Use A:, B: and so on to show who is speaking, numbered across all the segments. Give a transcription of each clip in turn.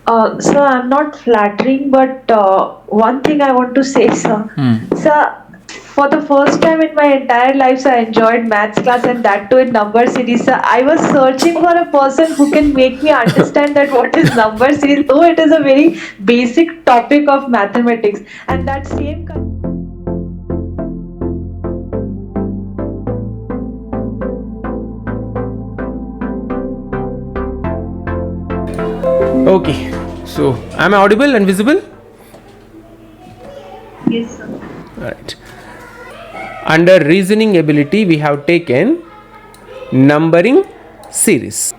A: Sir, I'm not flattering, but one thing I want to say, sir. Sir, for the first time in my entire life, sir, I enjoyed maths class and that too in number series. Sir, I was searching for a person who can make me understand that what is number series, though it is a very basic topic of mathematics, and that same.
B: Okay, so am I audible and visible?
A: Yes, sir.
B: Right. Under reasoning ability, we have taken numbering series.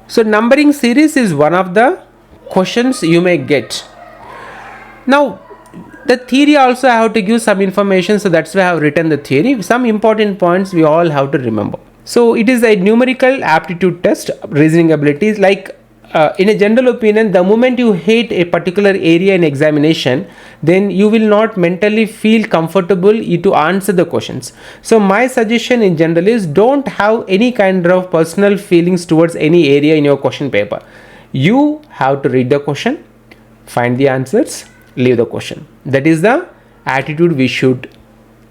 B: So, numbering series is one of the questions you may get. Now, the theory also I have to give some information, so that's why I have written the theory. Some important points we all have to remember. So, it is a numerical aptitude test, reasoning abilities. Like in a general opinion, the moment you hate a particular area in examination, then you will not mentally feel comfortable to answer the questions. So my suggestion in general is don't have any kind of personal feelings towards any area in your question paper. You have to read the question, find the answers, leave the question. That is the attitude we should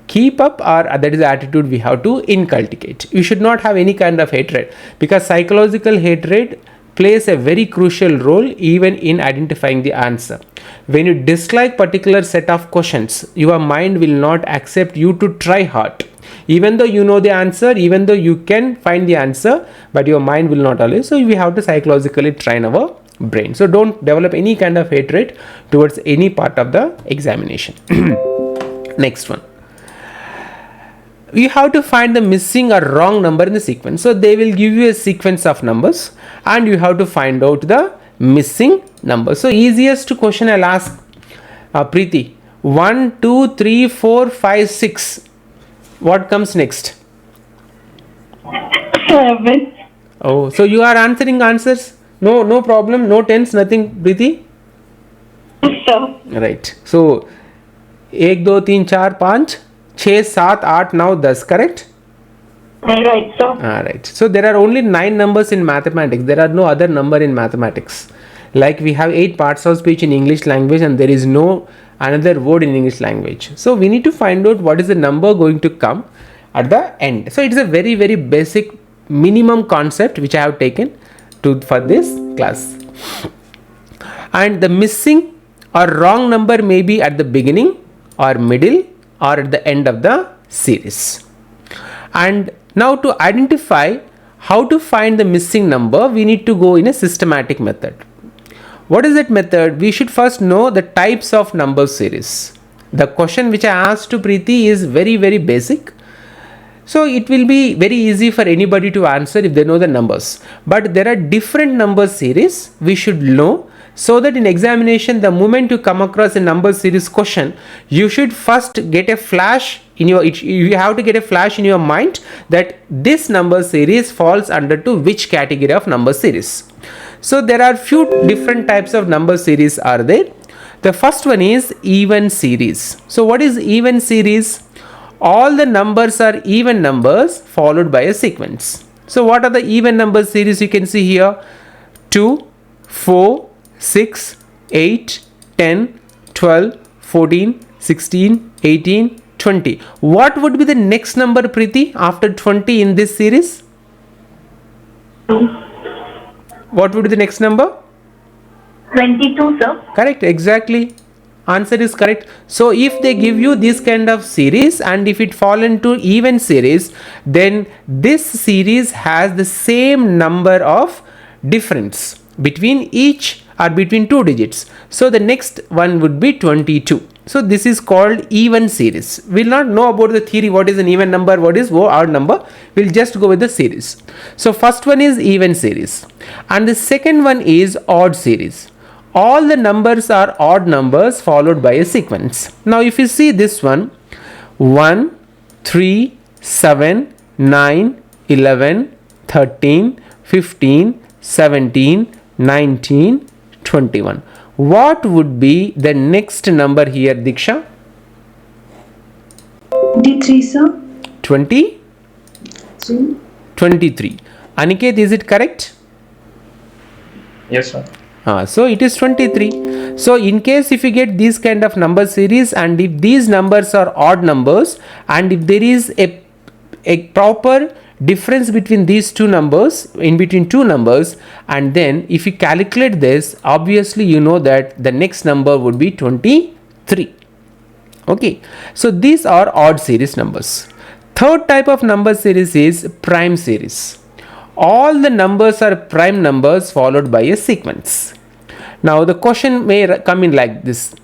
B: keep up, or that is the attitude we have to inculcate. You should not have any kind of hatred, because psychological hatred plays a very crucial role even in identifying the answer. When you dislike particular set of questions, your mind will not accept you to try hard. Even though you know the answer, even though you can find the answer, but your mind will not allow. So we have to psychologically train our brain. So don't develop any kind of hatred towards any part of the examination. Next one. You have to find the missing or wrong number in the sequence. So they will give you a sequence of numbers and you have to find out the missing number. So easiest question I'll ask Preeti. 1, 2, 3, 4, 5, 6. What comes next?
A: 7.
B: Oh, so you are answering answers? No problem, no tense, nothing, Preeti?
A: Sir.
B: Right. So 1, 2, 3, 4, 5, 6, 7, 8, 9, 10, correct?
A: Right, sir.
B: Alright. So there are only 9 numbers in mathematics. There are no other number in mathematics. Like we have 8 parts of speech in English language and there is no another word in English language. So we need to find out what is the number going to come at the end. So it is a very basic minimum concept which I have taken for this class. And the missing or wrong number may be at the beginning or middle or at the end of the series. And now to identify how to find the missing number, we need to go in a systematic method. What is that method? We should first know the types of number series. The question which I asked to Preeti is very basic. So it will be very easy for anybody to answer if they know the numbers. But there are different number series we should know, so that in examination, the moment you come across a number series question, you should first get a flash in your, you have to get a flash in your mind that this number series falls under to which category of number series. So there are few different types of number series are there. The first one is even series. So what is even series? All the numbers are even numbers followed by a sequence. So what are the even number series you can see here? 2, 4, 6, 8, 10, 12, 14, 16, 18, 20. What would be the next number, Preeti, after 20 in this series? What would be the next number?
A: 22, sir.
B: Correct, exactly. Answer is correct. So if they give you this kind of series and if it fall into even series, then this series has the same number of difference between each or between 2 digits. So the next one would be 22. So this is called even series. We'll not know about the theory, what is an even number, what is odd number. We'll just go with the series. So first one is even series and the second one is odd series. All the numbers are odd numbers followed by a sequence. Now if you see this one, 1, 3, 7, 9, 11, 13, 15, 17, 19, 21. What would be the next number here, Diksha?
A: 23, sir.
B: 20? 23. Aniket, is it correct?
C: Yes, sir.
B: So it is 23. So in case if you get these kind of number series, and if these numbers are odd numbers, and if there is a proper difference between these two numbers, in between two numbers, and then if you calculate this, obviously you know that the next number would be 23. Okay, so these are odd series numbers. Third type of number series is prime series. All the numbers are prime numbers followed by a sequence. Now the question may come in like this: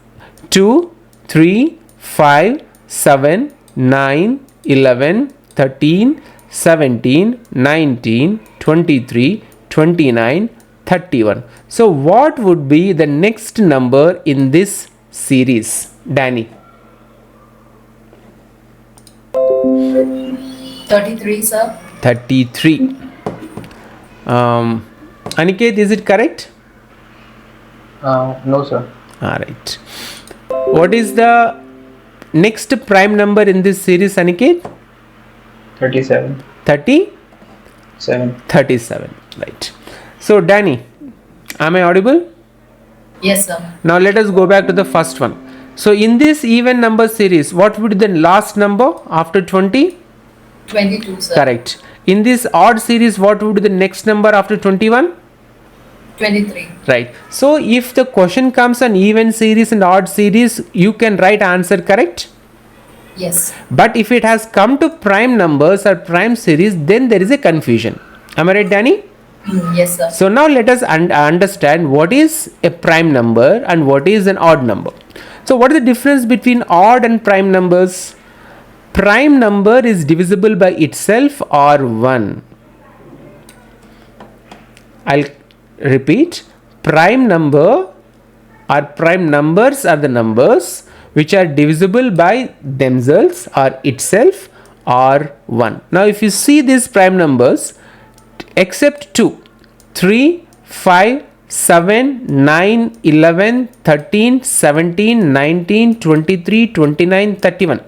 B: 2, 3, 5, 7, 9, 11, 13, 17, 19, 23, 29, 31. So what would be the next number in this series, Danny?
C: 33, sir.
B: 33. Aniket, is it correct?
D: No, sir.
B: Alright. What is the next prime number in this series, Aniket?
D: 37.
B: 37. Right. So, Danny, am I audible?
C: Yes, sir.
B: Now, let us go back to the first one. So, in this even number series, what would be the last number after 20?
C: 22, sir.
B: Correct. In this odd series, what would be the next number after 21?
C: 23.
B: Right. So if the question comes on even series and odd series, you can write answer correct.
C: Yes.
B: But if it has come to prime numbers or prime series, then there is a confusion. Am I right, Danny?
C: Yes, sir.
B: So now let us understand what is a prime number and what is an odd number. So what is the difference between odd and prime numbers? Prime number is divisible by itself or 1. I'll repeat. Prime number or prime numbers are the numbers which are divisible by themselves or itself or 1. Now if you see these prime numbers, except 2, 3, 5, 7, 9, 11, 13, 17, 19, 23, 29, 31.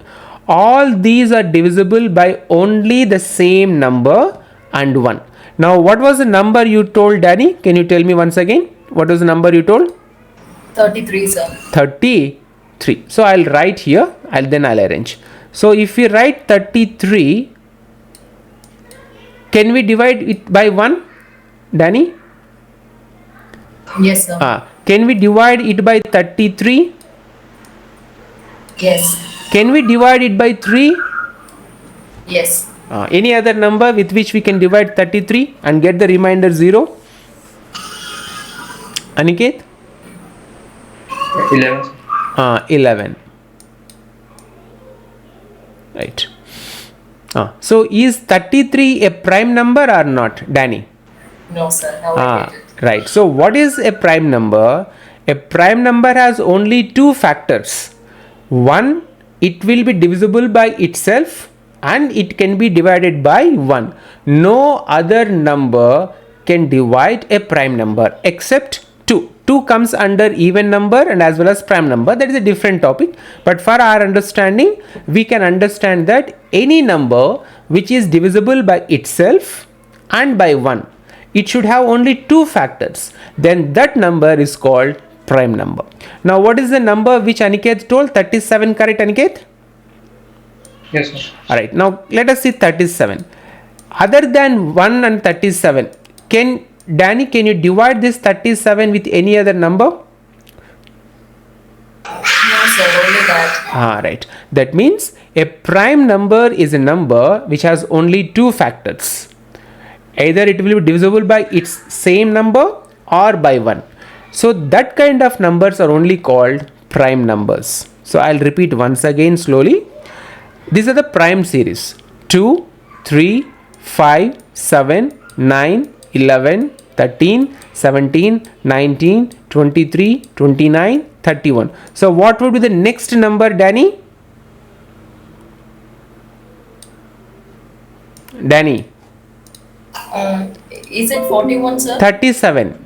B: All these are divisible by only the same number and 1. Now what was the number you told, Danny? Can you tell me once again? What was the number you told?
C: 33, sir.
B: 33. So I'll write here, then I'll arrange. So if we write 33, can we divide it by 1, Danny?
C: Yes, sir.
B: Can we divide it by 33?
C: Yes.
B: Can we divide it by 3?
C: Yes.
B: Any other number with which we can divide 33 and get the remainder 0? Aniket?
D: 11.
B: 11. Right. So is 33 a prime number or not, Danny?
C: No, sir. Now I get it.
B: Right. So what is a prime number? A prime number has only two factors. One, it will be divisible by itself and it can be divided by 1. No other number can divide a prime number except 2. 2 comes under even number and as well as prime number. That is a different topic. But for our understanding, we can understand that any number which is divisible by itself and by 1, it should have only two factors. Then that number is called prime number. Now what is the number which Aniket told? 37, correct, Aniket?
D: Yes, sir.
B: Alright, now let us see 37. Other than 1 and 37, Danny, can you divide this 37 with any other number?
C: No, sir. Only that.
B: Right. That means a prime number is a number which has only two factors. Either it will be divisible by its same number or by 1. So that kind of numbers are only called prime numbers. So I'll repeat once again slowly. These are the prime series: 2, 3, 5, 7, 9, 11, 13, 17, 19, 23, 29, 31. So what would be the next number, Danny? Danny?
C: Is it 41, sir?
B: 37.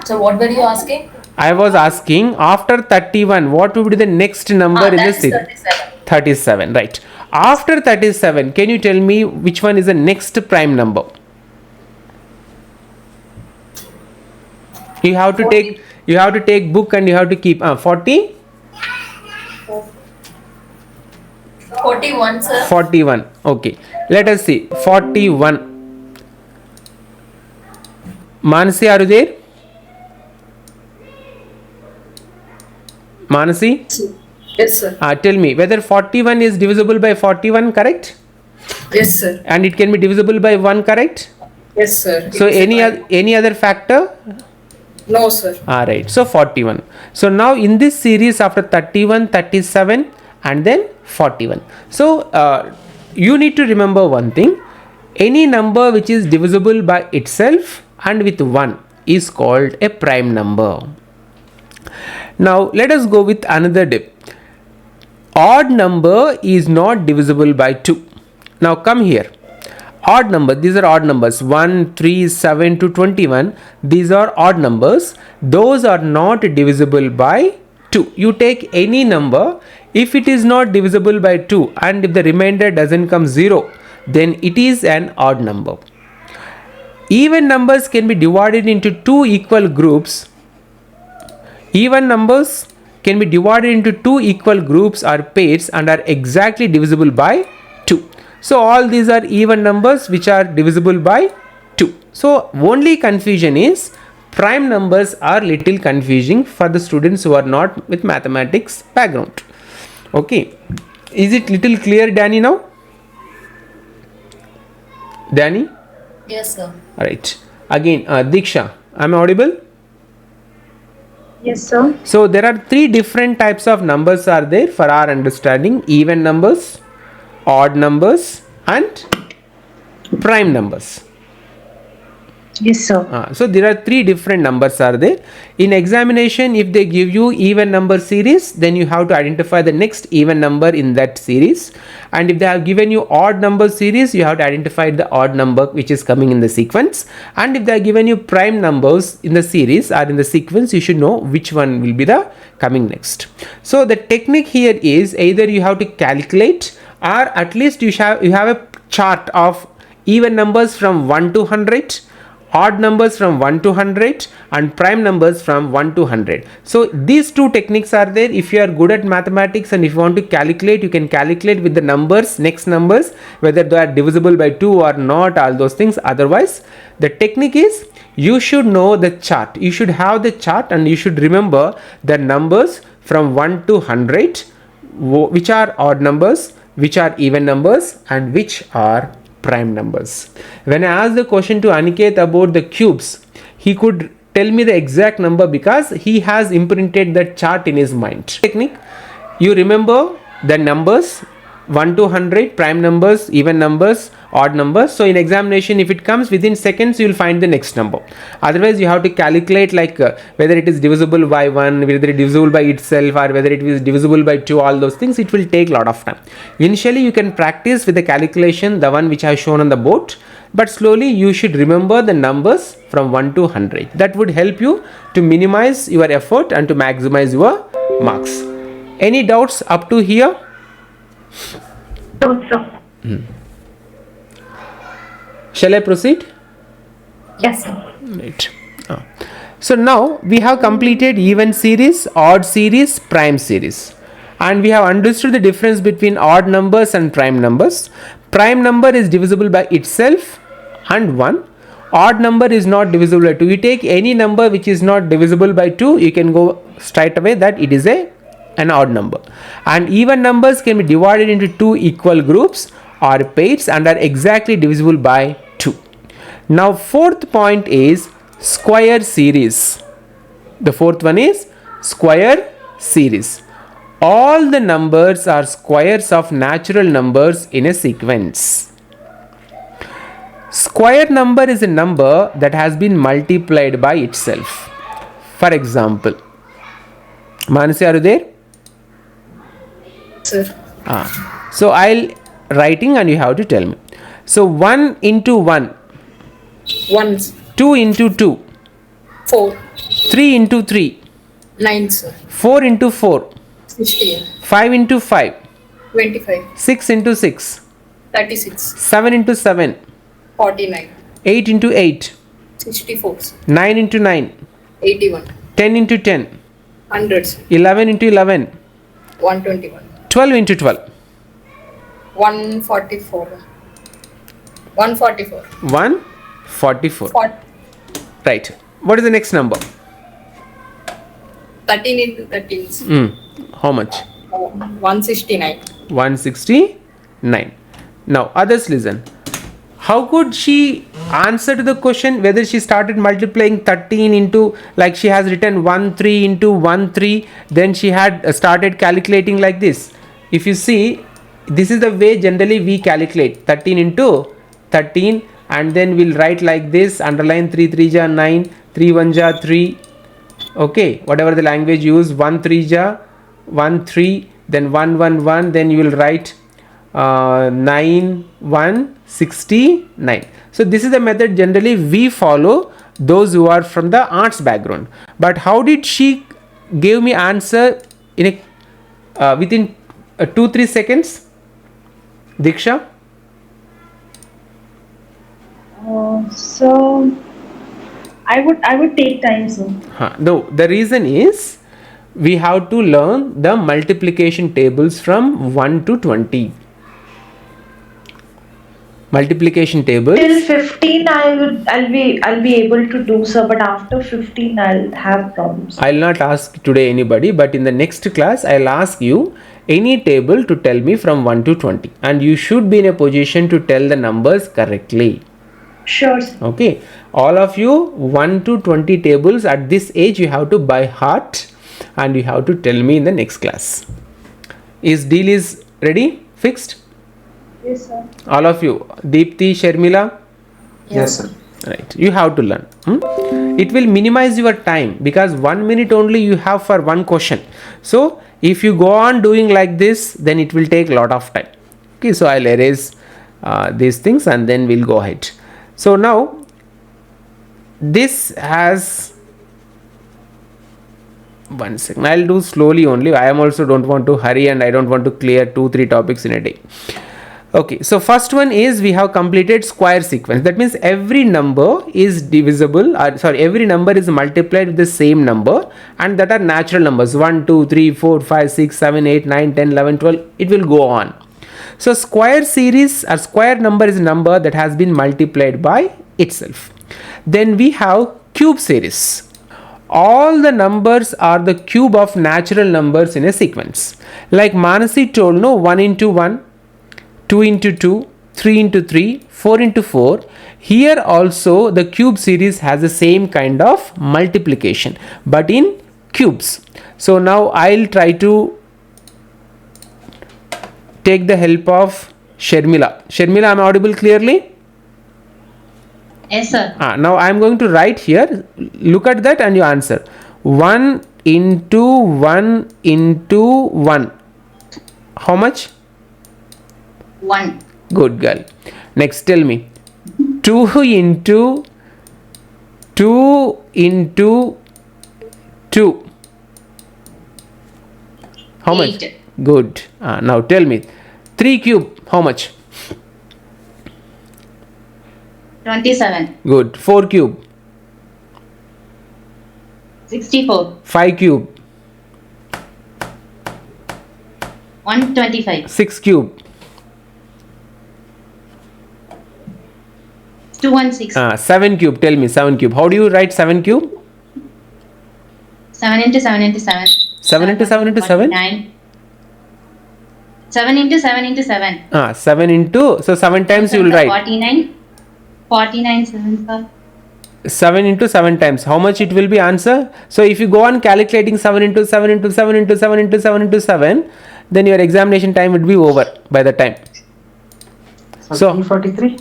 C: So what were you asking?
B: I was asking after 31, what would be the next number in the
C: That is
B: series?
C: 37.
B: 37, right. After 37, can you tell me which one is the next prime number? You have to take book and you have to keep 40.
C: 41, sir.
B: 41. Okay. Let us see. 41. Manasi, are you there? Manasi?
C: Yes, sir.
B: Tell me whether 41 is divisible by 41, correct?
C: Yes, sir.
B: And it can be divisible by 1, correct?
C: Yes, sir.
B: So any other factor?
C: No, sir.
B: Alright, so 41. So now in this series, after 31, 37 and then 41. So you need to remember one thing. Any number which is divisible by itself and with 1 is called a prime number. Now let us go with another dip. Odd number is not divisible by 2. Now come here. Odd number, these are odd numbers, 1, 3, 7 to 21. These are odd numbers. Those are not divisible by 2. You take any number, if it is not divisible by 2 and if the remainder doesn't come 0, then it is an odd number. Even numbers can be divided into 2 equal groups. Even numbers can be divided into 2 equal groups or pairs and are exactly divisible by 2. So all these are even numbers which are divisible by 2. So only confusion is prime numbers are little confusing for the students who are not with mathematics background. Okay. Is it little clear, Danny, now? Danny?
C: Yes, sir.
B: Alright. Again, Diksha, am I audible?
A: Yes, sir.
B: So there are 3 different types of numbers are there for our understanding: even numbers, odd numbers and prime numbers.
A: Yes, sir.
B: So there are 3 different numbers are there. In examination, if they give you even number series, then you have to identify the next even number in that series. And if they have given you odd number series, you have to identify the odd number which is coming in the sequence. And if they have given you prime numbers in the series or in the sequence, you should know which one will be the coming next. So the technique here is either you have to calculate, or at least you have a chart of even numbers from 1 to 100, odd numbers from 1 to 100 and prime numbers from 1 to 100. So these 2 techniques are there. If you are good at mathematics and if you want to calculate, you can calculate with the numbers, next numbers, whether they are divisible by 2 or not, all those things. Otherwise, the technique is you should know the chart. You should have the chart and you should remember the numbers from 1 to 100, which are odd numbers, which are even numbers and which are prime numbers. When I asked the question to Aniket about the cubes, he could tell me the exact number because he has imprinted that chart in his mind. Technique, you remember the numbers 1 to 100, prime numbers, even numbers, odd numbers. So in examination, if it comes within seconds, you will find the next number. Otherwise, you have to calculate like whether it is divisible by 1, whether it is divisible by itself, or whether it is divisible by 2, all those things. It will take a lot of time. Initially, you can practice with the calculation, the one which I have shown on the board. But slowly, you should remember the numbers from 1 to 100. That would help you to minimize your effort and to maximize your marks. Any doubts up to here?
A: No, sir.
B: Shall I proceed?
A: Yes, sir.
B: Right. So now we have completed even series, odd series, prime series, and we have understood the difference between odd numbers and prime numbers. Prime number is divisible by itself and 1. Odd number is not divisible by 2. You take any number which is not divisible by 2, you can go straight away that it is an odd number. And even numbers can be divided into 2 equal groups or pairs and are exactly divisible by 2. Now fourth point is square series. The fourth one is square series. All the numbers are squares of natural numbers in a sequence. Square number is a number that has been multiplied by itself. For example, Manasi, are you there?
C: Sir.
B: So I'll writing and you have to tell me. So 1 into 1.
C: 1.
B: 2 into 2.
C: 4.
B: 3 into 3.
C: 9, sir.
B: 4 into 4.
C: 15.
B: 5 into 5.
C: 25.
B: 6 into 6.
C: 36.
B: 7 into 7.
C: 49.
B: 8 into 8.
C: 64, sir.
B: 9 into 9.
C: 81.
B: 10 into 10.
C: 100, sir.
B: 11 into 11.
C: 121.
B: 12 into 12.
C: 144. 144.
B: 144.
C: 40.
B: Right. What is the next number?
C: 13 into 13. Sir.
B: How much?
C: 169.
B: 169. Now others listen. How could she answer to the question whether she started multiplying 13 into, like she has written 1 3 into 1 3, then she had started calculating like this. If you see, this is the way generally we calculate 13 into 13, and then we'll write like this, underline 3 3 ja 9, 3 1 ja 3. Okay, whatever the language use, 1 3 ja 1 3, then 1 1 1, then you will write 9 1 69. So this is the method generally we follow, those who are from the arts background. But how did she give me answer in a within 2-3 seconds? Diksha?
A: So I would take time, sir.
B: No, the reason is we have to learn the multiplication tables from 1 to 20. Multiplication tables.
A: Till 15 I'll be able to do, sir, but after 15 I'll have problems.
B: I'll not ask today anybody, but in the next class I'll ask you any table to tell me from 1 to 20, and you should be in a position to tell the numbers correctly.
A: Sure, sir.
B: Okay, all of you 1 to 20 tables at this age you have to by heart, and you have to tell me in the next class. Deal is ready? Fixed?
A: Yes, sir.
B: All of you, Deepthi, Sharmila?
D: Yes, sir.
B: Right, you have to learn. It will minimize your time because 1 minute only you have for one question. So if you go on doing like this, then it will take a lot of time. Okay, so I'll erase these things and then we'll go ahead. So now this has, one second, I'll do slowly only. I am also don't want to hurry, and I don't want to clear 2-3 topics in a day. Okay, so first one is we have completed square sequence. That means every number is divisible, every number is multiplied with the same number, and that are natural numbers 1 2 3 4 5 6 7 8 9 10 11 12. It will go on. So square series or square number is a number that has been multiplied by itself. Then we have cube series. All the numbers are the cube of natural numbers in a sequence. Like Manasi told, no, 1 into 1, 2 into 2, 3 into 3, 4 into 4. Here also the cube series has the same kind of multiplication, but in cubes. So now I'll try to take the help of Sharmila. Sharmila, am I audible clearly?
E: Yes, sir.
B: Now I am going to write here. Look at that and you answer. 1 into 1 into 1. How much?
E: 1.
B: Good girl. Next, tell me. 2 into 2 into 2. How much?
E: 8.
B: Good. Now tell me. 3 cube. How much?
E: 27.
B: Good. 4 cube.
E: 64.
B: 5 cube.
E: 125.
B: 6 cube.
E: 216.
B: 7 cube. Tell me 7 cube. How do you write 7 cube?
E: 7 into 7 into 7.
B: 7 into 7 into 7?
E: 9. 7 into 7 into 7.
B: 7 into, so 7 times you will write.
E: 49. 49 7, sir.
B: 7 into 7 times. How much it will be answer? So if you go on calculating 7 into 7 into 7 into 7 into 7 into 7, then your examination time would be over by the time. So
D: 343?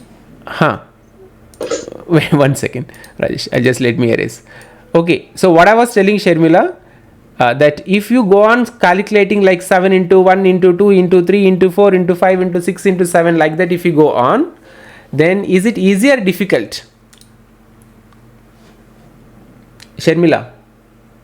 B: Wait 1 second, Rajesh. Just let me erase. Okay, so what I was telling Sharmila, that if you go on calculating like 7 into 1 into 2 into 3 into 4 into 5 into 6 into 7, like that, if you go on, then is it easy or difficult? Sharmila?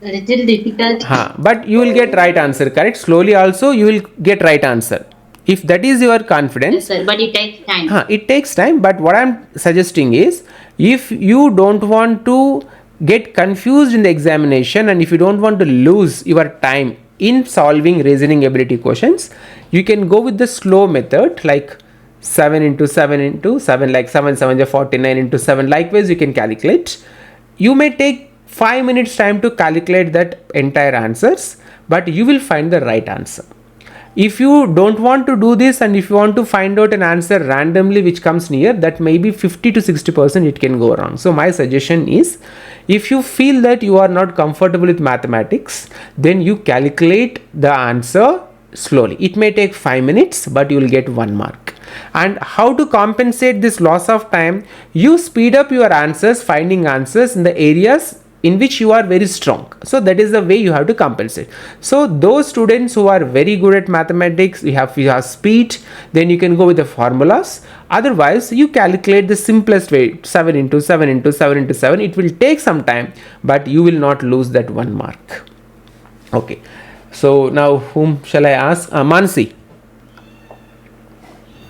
E: Little difficult.
B: But you will get right answer, correct? Slowly also you will get right answer. If that is your confidence.
E: Yes, sir. But it takes time.
B: It takes time, but what I'm suggesting is, if you don't want to get confused in the examination, and if you don't want to lose your time in solving reasoning ability questions, you can go with the slow method, like 7 into 7 into 7, like 7 7 is 49 into 7. Likewise, you can calculate. You may take 5 minutes time to calculate that entire answers, but you will find the right answer. If you don't want to do this, and if you want to find out an answer randomly which comes near, that maybe 50 to 60% it can go wrong. So my suggestion is, if you feel that you are not comfortable with mathematics, then you calculate the answer slowly. It may take 5 minutes, but you will get 1 mark. And how to compensate this loss of time? You speed up your answers, finding answers in the areas in which you are very strong. So that is the way you have to compensate. So those students who are very good at mathematics, you have speed, then you can go with the formulas. Otherwise, you calculate the simplest way, 7 into 7 into 7 into 7. It will take some time, but you will not lose that 1 mark. Okay. So now whom shall I ask? Mansi.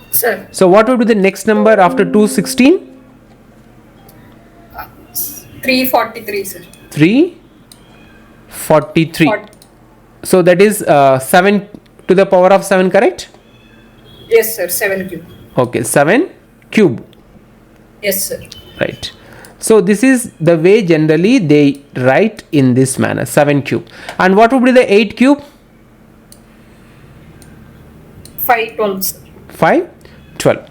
C: Sir,
B: So what would be the next number after 216?
C: 343, sir.
B: 343.
C: Fort-
B: So that is 7 to the power of 7, correct?
C: Yes, sir. 7 cube.
B: Okay, 7 cube.
C: Yes, sir.
B: Right. So this is the way generally they write in this manner, 7 cube. And what would be the 8 cube?
C: 512, sir.
B: 512.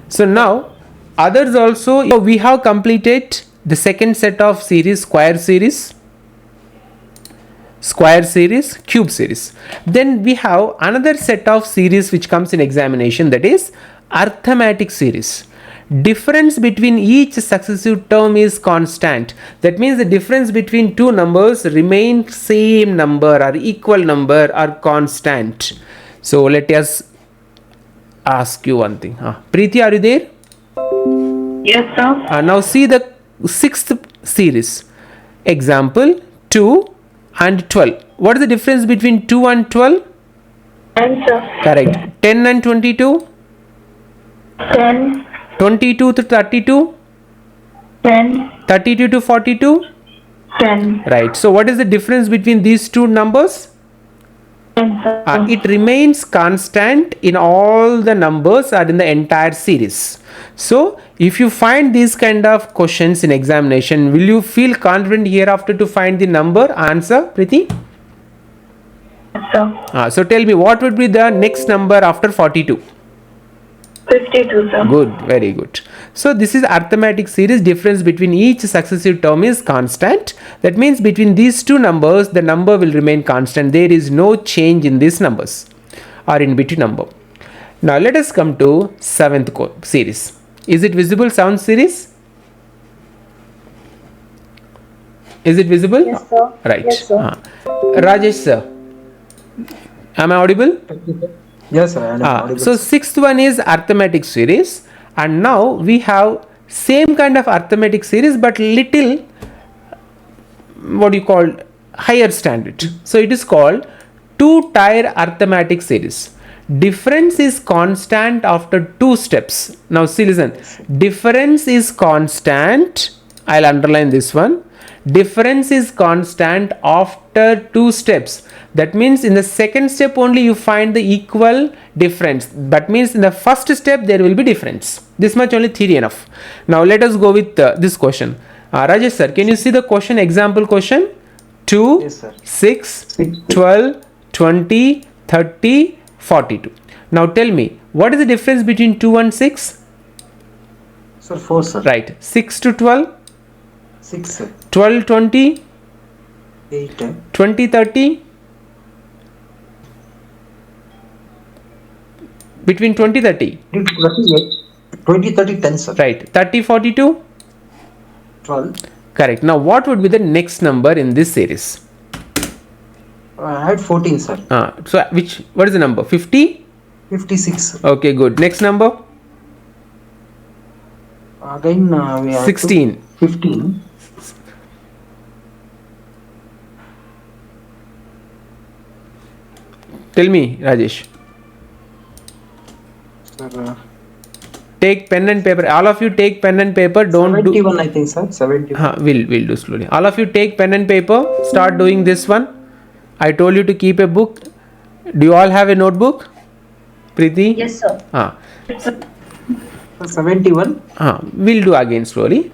B: So now others also, we have completed the second set of series, square series, cube series. Then we have another set of series which comes in examination, that is arithmetic series. Difference between each successive term is constant. That means the difference between two numbers remain same number or equal number or constant. So let us ask you one thing. Preeti, are you there?
A: Yes, sir.
B: Now see the sixth series. Example 2 and 12. What is the difference between 2 and 12?
A: 10, sir.
B: Correct. 10 and 22?
A: 10,
B: 22 to 32?
A: 10,
B: 32 to 42?
A: 10.
B: Right. So what is the difference between these two numbers?
A: 10, sir.
B: It remains constant in all the numbers or in the entire series. So if you find these kind of questions in examination, will you feel confident hereafter to find the number answer, Preeti?
A: Yes, sir.
B: So tell me, what would be the next number after 42?
A: 52, sir.
B: Good, very good. So this is arithmetic series. Difference between each successive term is constant. That means between these two numbers, the number will remain constant. There is no change in these numbers or in between number. Now let us come to seventh series. Is it visible, sound series? Is it visible?
A: Yes, sir.
B: Right.
A: Yes, sir.
B: Rajesh sir, am I audible?
D: Yes, sir. I am audible.
B: So sixth one is arithmetic series, and now we have same kind of arithmetic series but little, what you call, higher standard. So it is called two-tier arithmetic series. Difference is constant after 2 steps. Now see, listen, difference is constant. I'll underline this one. Difference is constant after 2 steps. That means in the second step only you find the equal difference. That means in the first step there will be difference. This much only theory enough. Now let us go with this question. Rajesh sir, can you see the question, example question? 2,
D: Yes, sir.
B: 6, 12, 20, 30, 42. Now tell me, what is the difference between 2 and 6?
D: Sir, 4, sir.
B: Right. 6 to 12,
D: 6, sir.
B: 12, 20,
D: 8,
B: 20, 30. Between 20, 30.
D: 20, 30, 10, sir.
B: Right. 30, 42.
D: 12.
B: Correct. Now what would be the next number in this series?
D: I had 14, sir.
B: So what is the number? 50?
D: 56.
B: Okay, good. Next number?
D: Again, we have
B: 16.
D: 15.
B: Tell me, Rajesh.
D: Sir,
B: Take pen and paper. All of you take pen and paper. Don't
D: 71, I think, sir. 71.
B: We'll do slowly. All of you take pen and paper. Start doing this one. I told you to keep a book. Do you all have a notebook? Preeti?
A: Yes, sir.
D: 71.
B: We'll do again slowly.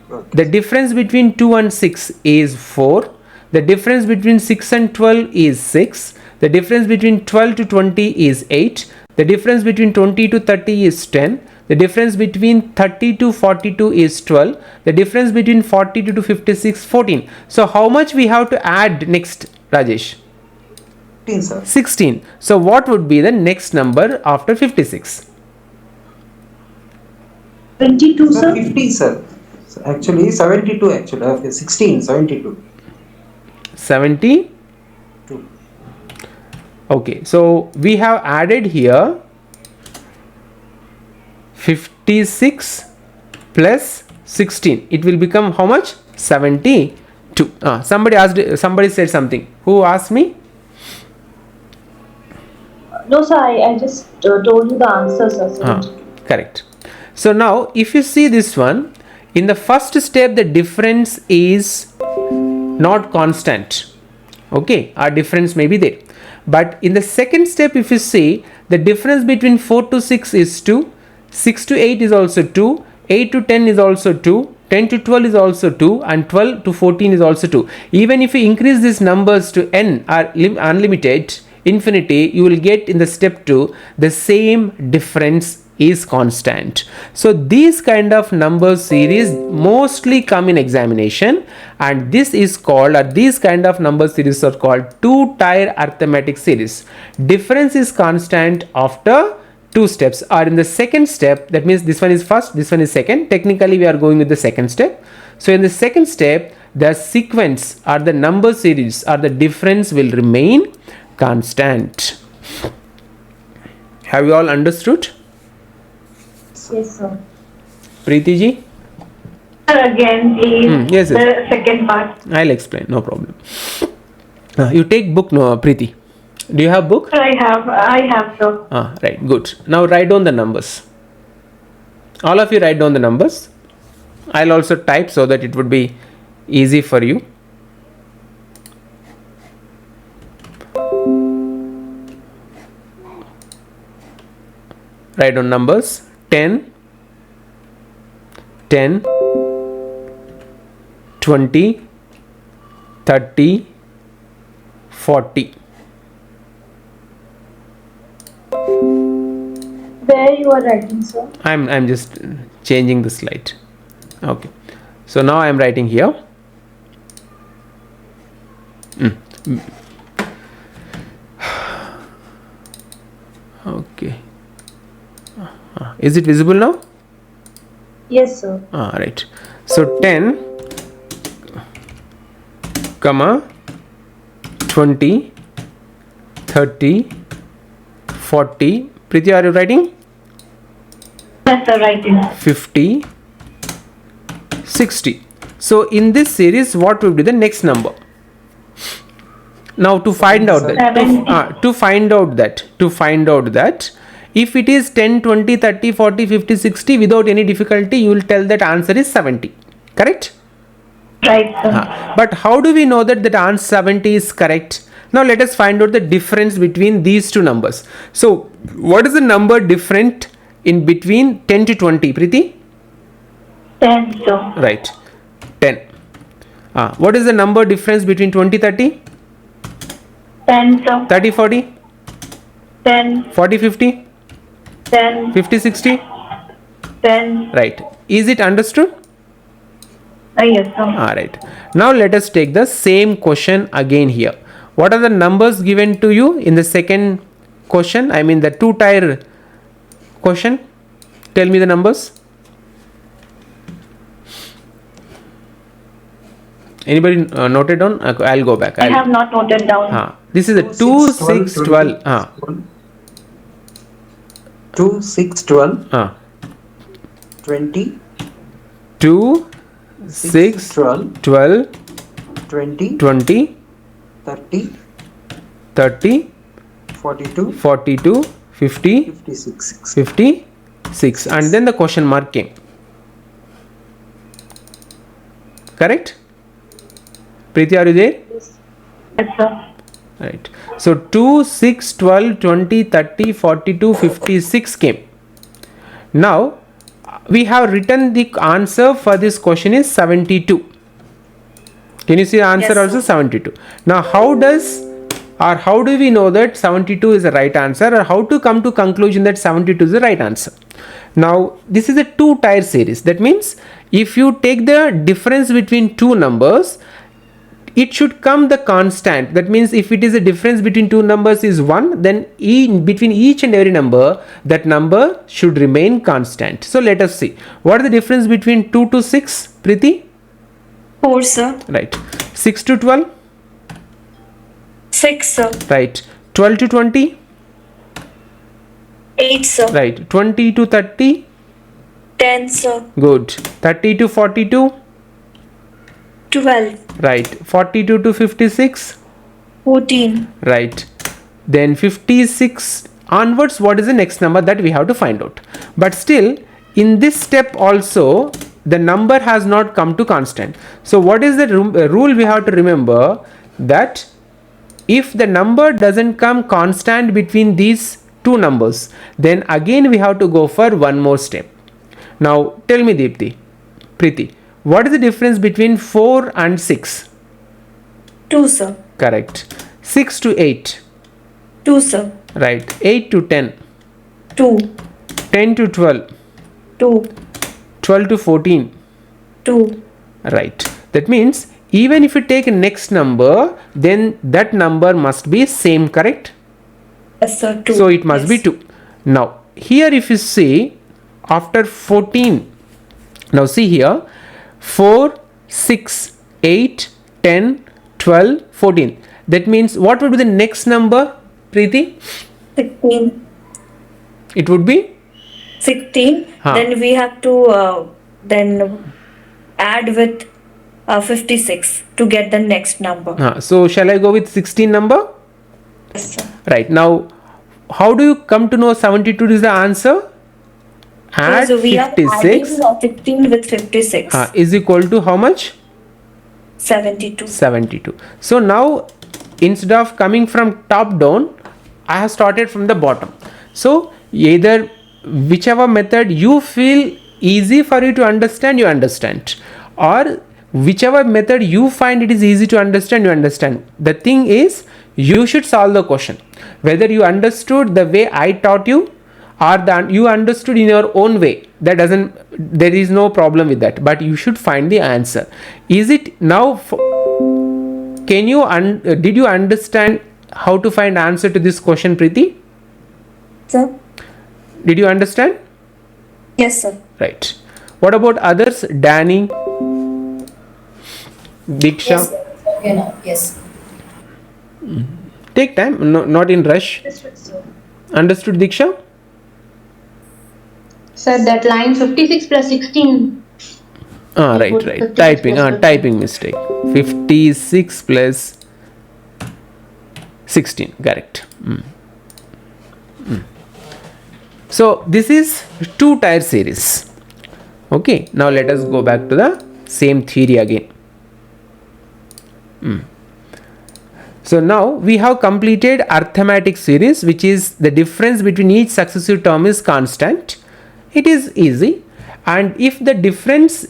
D: Okay.
B: The difference between 2 and 6 is 4. The difference between 6 and 12 is 6. The difference between 12 to 20 is 8. The difference between 20 to 30 is 10. The difference between 30 to 42 is 12. The difference between 42 to 56, 14. So how much we have to add next, Rajesh?
D: 16, sir.
B: 16. So what would be the next number after 56?
A: 22, sir.
D: 50, sir. So actually, 72, actually. Okay, 16, 72.
B: 70.
D: 2.
B: Okay, so we have added here 56 plus 16. It will become how much? 72. Somebody said something. Who asked me?
A: No, sir, I just told you the answer, sir.
B: Correct. So now if you see this one, in the first step the difference is not constant. Okay, our difference may be there. But in the second step, if you see, the difference between 4 to 6 is 2, 6 to 8 is also 2, 8 to 10 is also 2, 10 to 12 is also 2, and 12 to 14 is also 2. Even if you increase these numbers to n or unlimited, infinity, you will get in the step 2 the same difference is constant. So these kind of number series mostly come in examination, and this is called, or these kind of number series are called two-tier arithmetic series. Difference is constant after 2 steps, or in the second step. That means this one is first, this one is second. Technically we are going with the second step. So in the second step, the sequence or the number series or the difference will remain constant. Have you all understood?
A: Yes, sir.
B: Preeti ji?
A: Again, please.
B: Yes,
A: The second part.
B: I'll explain, no problem. You take book, no, Preeti? Do you have book?
A: I have, sir.
B: Right, good. Now write down the numbers. All of you write down the numbers. I'll also type so that it would be easy for you. Write down numbers. 10, 10, 20, 30, 40.
A: Where you are writing, sir?
B: I'm just changing the slide. Okay, so now I'm writing here. Okay. Is it visible now?
A: Yes, sir.
B: Right. So 10, comma 20, 30, 40. Preeti, are you writing?
A: Yes, sir, writing.
B: 50, 60. So in this series, what will be the next number? Now to find out that, to find out that if it is 10, 20, 30, 40, 50, 60, without any difficulty, you will tell that answer is 70. Correct?
A: Right, sir.
B: But how do we know that answer 70 is correct? Now let us find out the difference between these two numbers. So what is the number different in between 10 to 20, Preeti?
A: 10, sir.
B: Right, 10. What is the number difference between 20, 30?
A: 10, sir.
B: 30, 40?
A: 10,
B: 40, 50?
A: 10,
B: 50, 60?
A: 10.
B: Right. Is it understood?
A: Yes, sir.
B: Alright. Now let us take the same question again here. What are the numbers given to you in the second question? I mean the two-tier question. Tell me the numbers. Anybody noted down? I'll go back.
A: I have not noted down.
B: This is a 2, 6, 12.
D: 2, 6, 12. 20.
B: 2, 6,
D: 12.
B: 12,
D: 20.
B: 20,
D: 30.
B: 30,
D: 42.
B: 42, 50,
D: 56.
B: 50, 6, and then the question mark came. Correct? Preeti, are you there?
A: Yes, sir.
B: Right. So 2, 6, 12, 20, 30, 42, 56 came. Now we have written the answer for this question is 72. Can you see the answer
A: Yes,
B: also?
A: sir.
B: 72. Now how do we know that 72 is the right answer, or how to come to conclusion that 72 is the right answer? Now this is a two-tier series. That means if you take the difference between two numbers, it should come the constant. That means if it is a difference between two numbers is 1, then between each and every number, that number should remain constant. So let us see. What is the difference between 2 to 6, Preeti?
A: 4, sir.
B: Right. 6 to 12?
A: 6, sir.
B: Right. 12 to 20?
A: 8, sir.
B: Right. 20 to 30?
A: 10, sir.
B: Good. 30 to 42?
A: 12.
B: Right. 42 to 56?
A: 14.
B: Right. Then 56 onwards, what is the next number that we have to find out? But still, in this step also, the number has not come to constant. So what is the rule we have to remember? That if the number doesn't come constant between these two numbers, then again we have to go for one more step. Now tell me, Preeti, what is the difference between 4 and 6?
A: 2, sir.
B: Correct. 6 to 8?
A: 2, sir.
B: Right. 8 to 10?
A: 2.
B: 10 to 12?
A: 2.
B: 12 to 14?
A: 2.
B: Right. That means even if you take a next number, then that number must be same, correct?
A: Yes, sir. 2.
B: So it must be 2. Now here if you see after 14, now see here 4, 6, 8, 10, 12, 14. That means what would be the next number, Preeti?
A: 16.
B: It would be
A: 16.
B: Huh.
A: Then we have to then add with 56 to get the next number.
B: so shall I go with 16 number?
A: Yes, sir.
B: Right. Now how do you come to know 72 is the answer? Add
A: So we are
B: 56
A: adding 16 with 56.
B: is equal to how much?
A: 72.
B: 72. So now instead of coming from top down, I have started from the bottom. So either whichever method you feel easy for you to understand, you understand, or whichever method you find it is easy to understand, you understand. The thing is, you should solve the question. Whether you understood the way I taught you, or you understood in your own way, there is no problem with that, but you should find the answer. Is it now did you understand how to find answer to this question, Preeti?
A: Sir?
B: Did you understand?
A: Yes, sir.
B: Right. What about others? Danny, Diksha?
C: Yes, sir. Okay, now. Yes.
B: Take time, no, not in rush. Understood, Diksha?
E: Sir, that line 56 plus 16.
B: Right.
E: 56
B: Typing,
E: plus 15.
B: typing mistake. 56 plus 16, correct. So this is two-tier series. Okay, now let us go back to the same theory again. So now we have completed arithmetic series, which is the difference between each successive term is constant. It is easy, and if the difference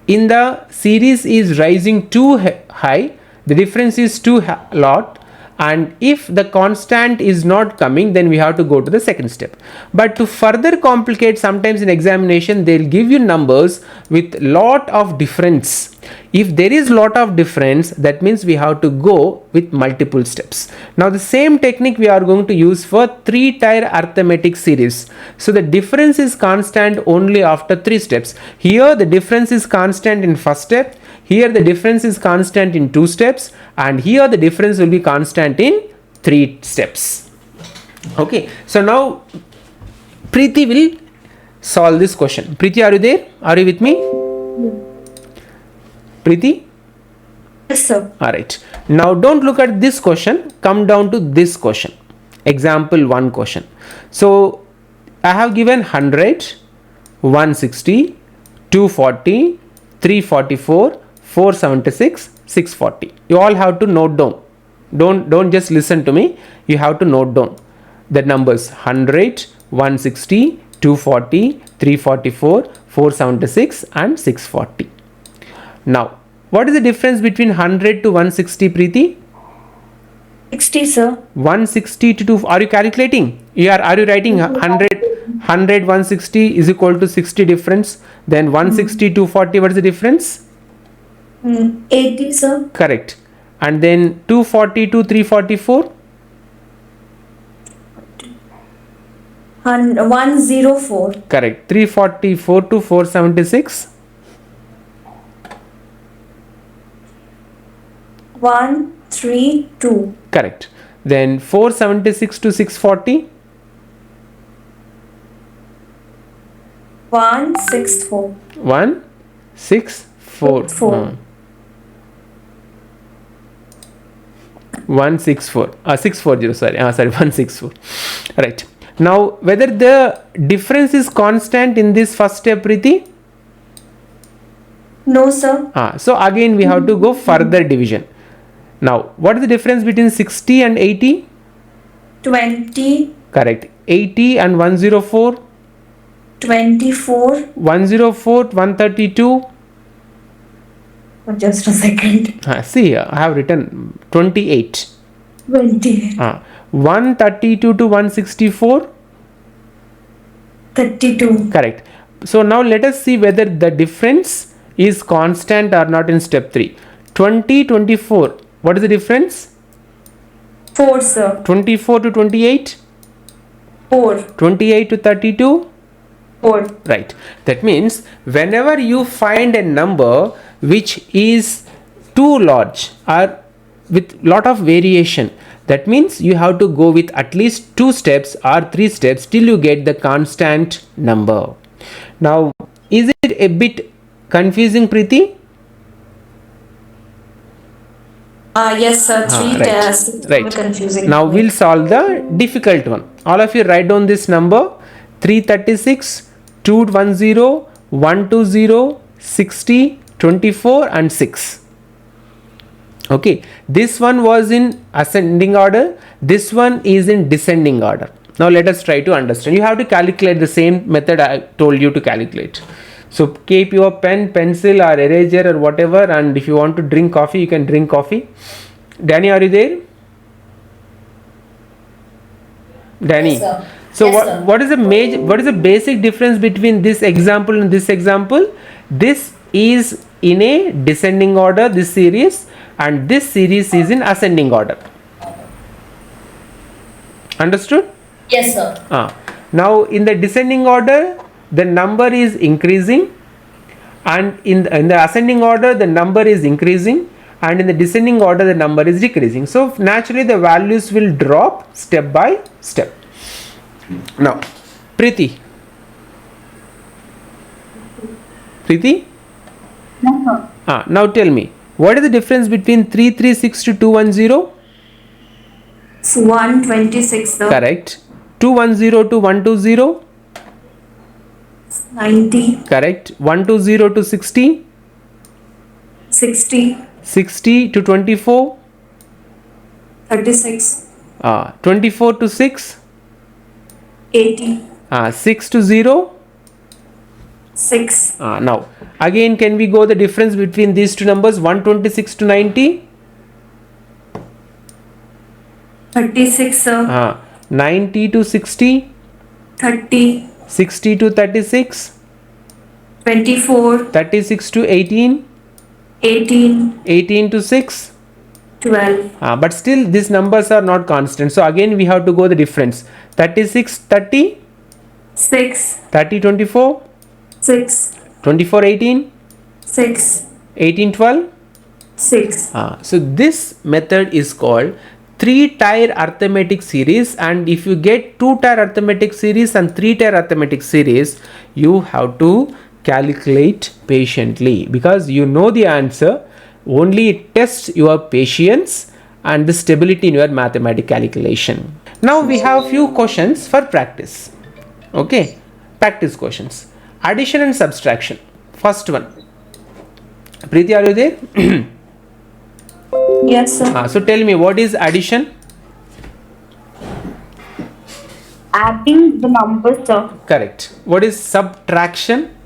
B: in the series is rising too high, the difference is too lot, and if the constant is not coming, then we have to go to the second step. But to further complicate, sometimes in examination they'll give you numbers with lot of difference. If there is lot of difference, that means we have to go with multiple steps. Now the same technique we are going to use for three-tier arithmetic series. So the difference is constant only after 3 steps. Here the difference is constant in first step, here the difference is constant in 2 steps, and here the difference will be constant in 3 steps. Okay, so now Preeti will solve this question. Preeti, are you there? Are you with me? Preeti?
A: Yes, sir.
B: Alright. Now don't look at this question. Come down to this question. Example 1 question. So I have given 100, 160, 240, 344, 476, 640. You all have to note down. Don't just listen to me. You have to note down the numbers: 100, 160, 240, 344, 476 and 640. Now, what is the difference between 100 to 160, Preeti?
A: 60, sir.
B: 160 to 2. Are you calculating? Are you writing 100, 160 is equal to 60 difference? Then 160, 240, what is the difference?
A: 80, sir.
B: Correct. And then 240 to 344?
A: 104.
B: Correct. 344 to 476?
A: 132.
B: Correct. Then 476 to 640?
A: 164.
B: 164. 164. 640. Sorry. 164. Right. Now, whether the difference is constant in this first step, Preeti?
A: No, sir.
B: So again we have to go further division. Now, what is the difference between 60 and 80?
A: 20.
B: Correct. 80 and 104?
A: 24.
B: 104, 132?
A: Just a second.
B: See here, I have written 28.
A: 20.
B: 132 to 164?
A: 32.
B: Correct. So now let us see whether the difference is constant or not in step 3. 20, 24. What is the difference?
A: 4, sir.
B: 24 to 28?
A: 4.
B: 28 to 32?
A: 4.
B: Right. That means whenever you find a number which is too large or with lot of variation, that means you have to go with at least 2 steps or 3 steps till you get the constant number. Now, is it a bit confusing, Preeti?
A: Yes, sir. 3
B: Right.
A: tests.
B: Right.
A: Confusing.
B: Now we'll solve the difficult one. All of you write down this number: 336, 210, 120, 60, 24 and 6. Okay, this one was in ascending order, this one is in descending order. Now let us try to understand. You have to calculate the same method I told you to calculate. So keep your pen, pencil or eraser or whatever, and if you want to drink coffee, you can drink coffee. Danny, are you there? Danny.
C: Yes, sir.
B: So
C: Yes, sir.
B: what is the basic difference between this example and this example? This is in a descending order, this series, and this series is in ascending order. Understood?
C: Yes, sir.
B: Now in the descending order, the number is increasing, and in the ascending order the number is increasing, and in the descending order the number is decreasing. So naturally the values will drop step by step. Now Preeti, now tell me, what is the difference between 336 to 210?
A: It's 126, sir.
B: Correct. 210 to 120?
A: 90.
B: Correct. 120 to 60?
A: 60.
B: 60 to 24?
A: 36.
B: 24 to 6?
A: 80.
B: 6 to 0?
A: 6.
B: Now again, can we go the difference between these two numbers? 126 to 90?
A: 36, sir.
B: 90 to 60?
A: 30.
B: 60 to 36?
A: 24.
B: 36 to 18?
A: 18.
B: 18 to 6?
A: 12.
B: But still these numbers are not constant. So again we have to go the difference. 36 30?
A: 6.
B: 30 24?
A: 6.
B: 24 18?
A: 6.
B: 18 12?
A: 6.
B: So this method is called 3-tier arithmetic series, and if you get 2-tier arithmetic series and 3-tier arithmetic series, you have to calculate patiently, because you know the answer, only it tests your patience and the stability in your mathematical calculation. Now we have few questions for practice. Okay, practice questions. Addition and subtraction. First one. Preeti, are you there?
A: Yes, sir.
B: So tell me, what is addition?
A: Adding the numbers, sir.
B: Correct. What is subtraction?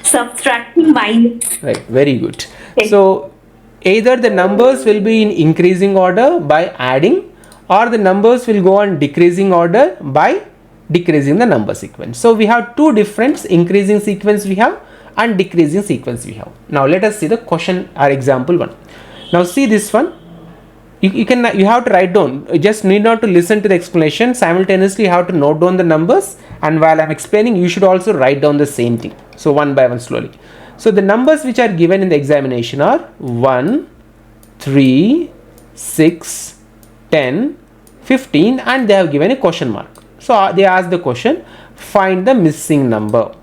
A: Subtracting minus.
B: Right, very good.
A: Okay.
B: So either the numbers will be in increasing order by adding, or the numbers will go on decreasing order by decreasing the number sequence. So we have two different increasing sequence we have and decreasing sequence we have. Now let us see the question or example one. Now see this one. You have to write down. You just need not to listen to the explanation. Simultaneously you have to note down the numbers, and while I'm explaining you should also write down the same thing. So one by one slowly. So the numbers which are given in the examination are 1, 3, 6, 10, 15, and they have given a question mark. So they ask the question, find the missing number.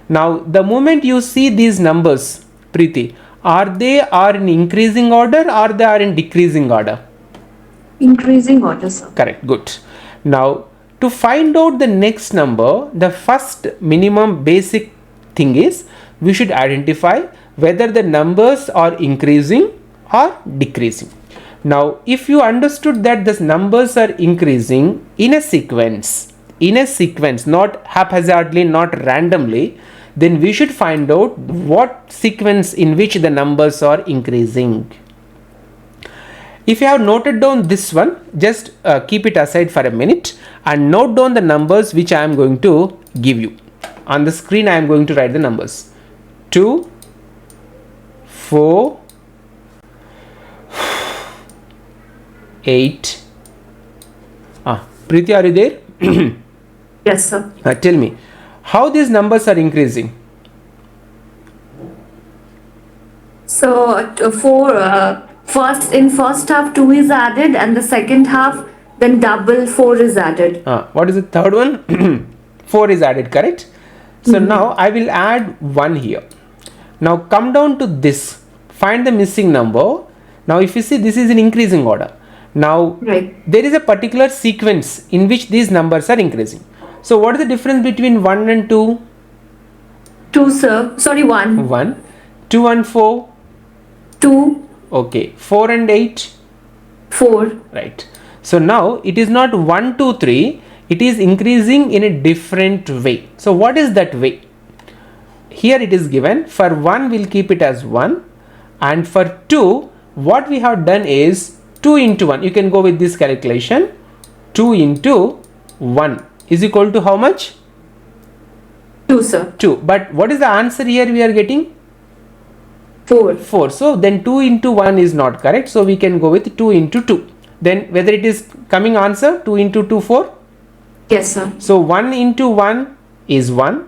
B: Now the moment you see these numbers, Preeti, are they in increasing order or they are in decreasing order?
A: Increasing order, sir.
B: Correct, good. Now to find out the next number, the first minimum basic thing is we should identify whether the numbers are increasing or decreasing. Now if you understood that the numbers are increasing in a sequence, not haphazardly, not randomly, then we should find out what sequence in which the numbers are increasing. If you have noted down this one, just keep it aside for a minute and note down the numbers which I am going to give you. On the screen I am going to write the numbers. 2, 4, 8. Preeti, are you there?
A: Yes, sir.
B: Tell me, how these numbers are increasing?
A: So first half 2 is added, and the second half then double 4 is added.
B: What is the third one? 4 is added, correct? So now I will add 1 here. Now come down to this, find the missing number. Now if you see, this is in increasing order. Now there is a particular sequence in which these numbers are increasing. So what is the difference between 1 and 2?
A: 2, sir. Sorry, 1.
B: 1. 2 and 4?
A: 2.
B: Okay. 4 and 8?
A: 4.
B: Right. So now it is not 1, 2, 3. It is increasing in a different way. So what is that way? Here it is given. For 1 we'll keep it as 1, and for 2 what we have done is 2 into 1. You can go with this calculation. 2 into 1 is equal to how much?
A: 2, sir.
B: 2. But what is the answer here we are getting?
A: 4.
B: 4. So then 2 into 1 is not correct. So we can go with 2 into 2. Then whether it is coming answer 2 into 2, 4?
A: Yes, sir.
B: So 1 into 1 is 1.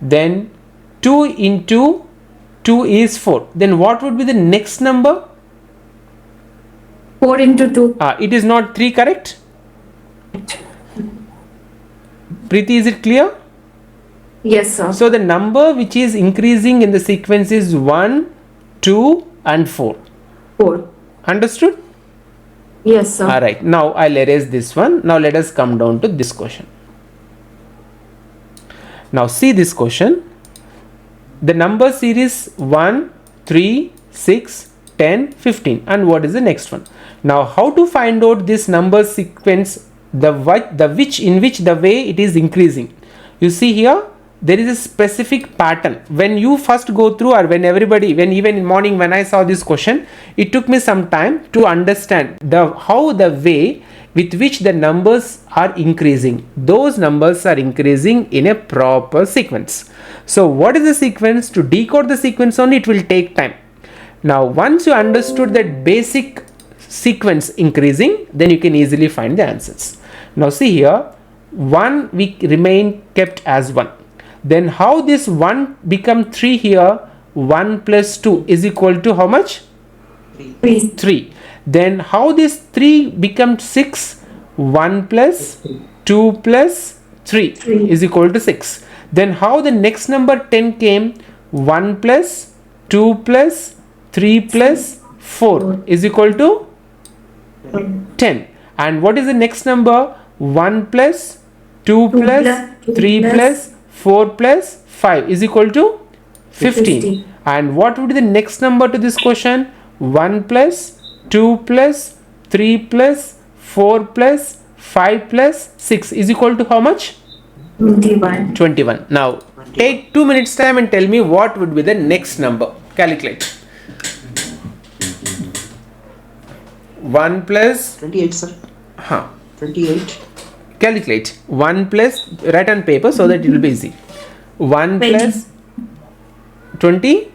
B: Then 2 into 2 is 4. Then what would be the next number?
A: 4 into 2.
B: It is not 3, correct? Preeti, is it clear?
A: Yes, sir.
B: So the number which is increasing in the sequence is 1, 2 and 4.
A: 4.
B: Understood?
A: Yes, sir.
B: Alright, now I'll erase this one. Now let us come down to this question. Now see this question. The number series 1, 3, 6, 10, 15, and what is the next one? Now how to find out this number sequence, the which the way it is increasing? You see here there is a specific pattern. When you first go through, or when even in morning when I saw this question, it took me some time to understand how the way with which the numbers are increasing. Those numbers are increasing in a proper sequence. So what is the sequence? To decode the sequence only it will take time. Now once you understood that basic sequence increasing, then you can easily find the answers. Now see here, 1 we remain kept as 1. Then how this 1 become 3 here? 1 plus 2 is equal to how much? 3. Then how this 3 becomes 6? 1 plus 2 plus 3 is equal to 6. Then how the next number 10 came? 1 plus 2 plus 3 plus 4 is equal to 10. And what is the next number? 1 plus 2
E: 2
B: plus
E: plus
B: 3
E: plus
B: plus 4 plus 5 is equal to 15.
E: 15.
B: And what would be the next number to this question? 1 plus 2 plus 3 plus 4 plus 5 plus 6 is equal to how much?
E: 21.
B: 21. Now take 2 minutes time and tell me what would be the next number. Calculate. 1 plus
D: 28, sir. 28.
B: calculate. 1 plus, write on paper so that it will be easy. 1
E: 20.
B: plus 20.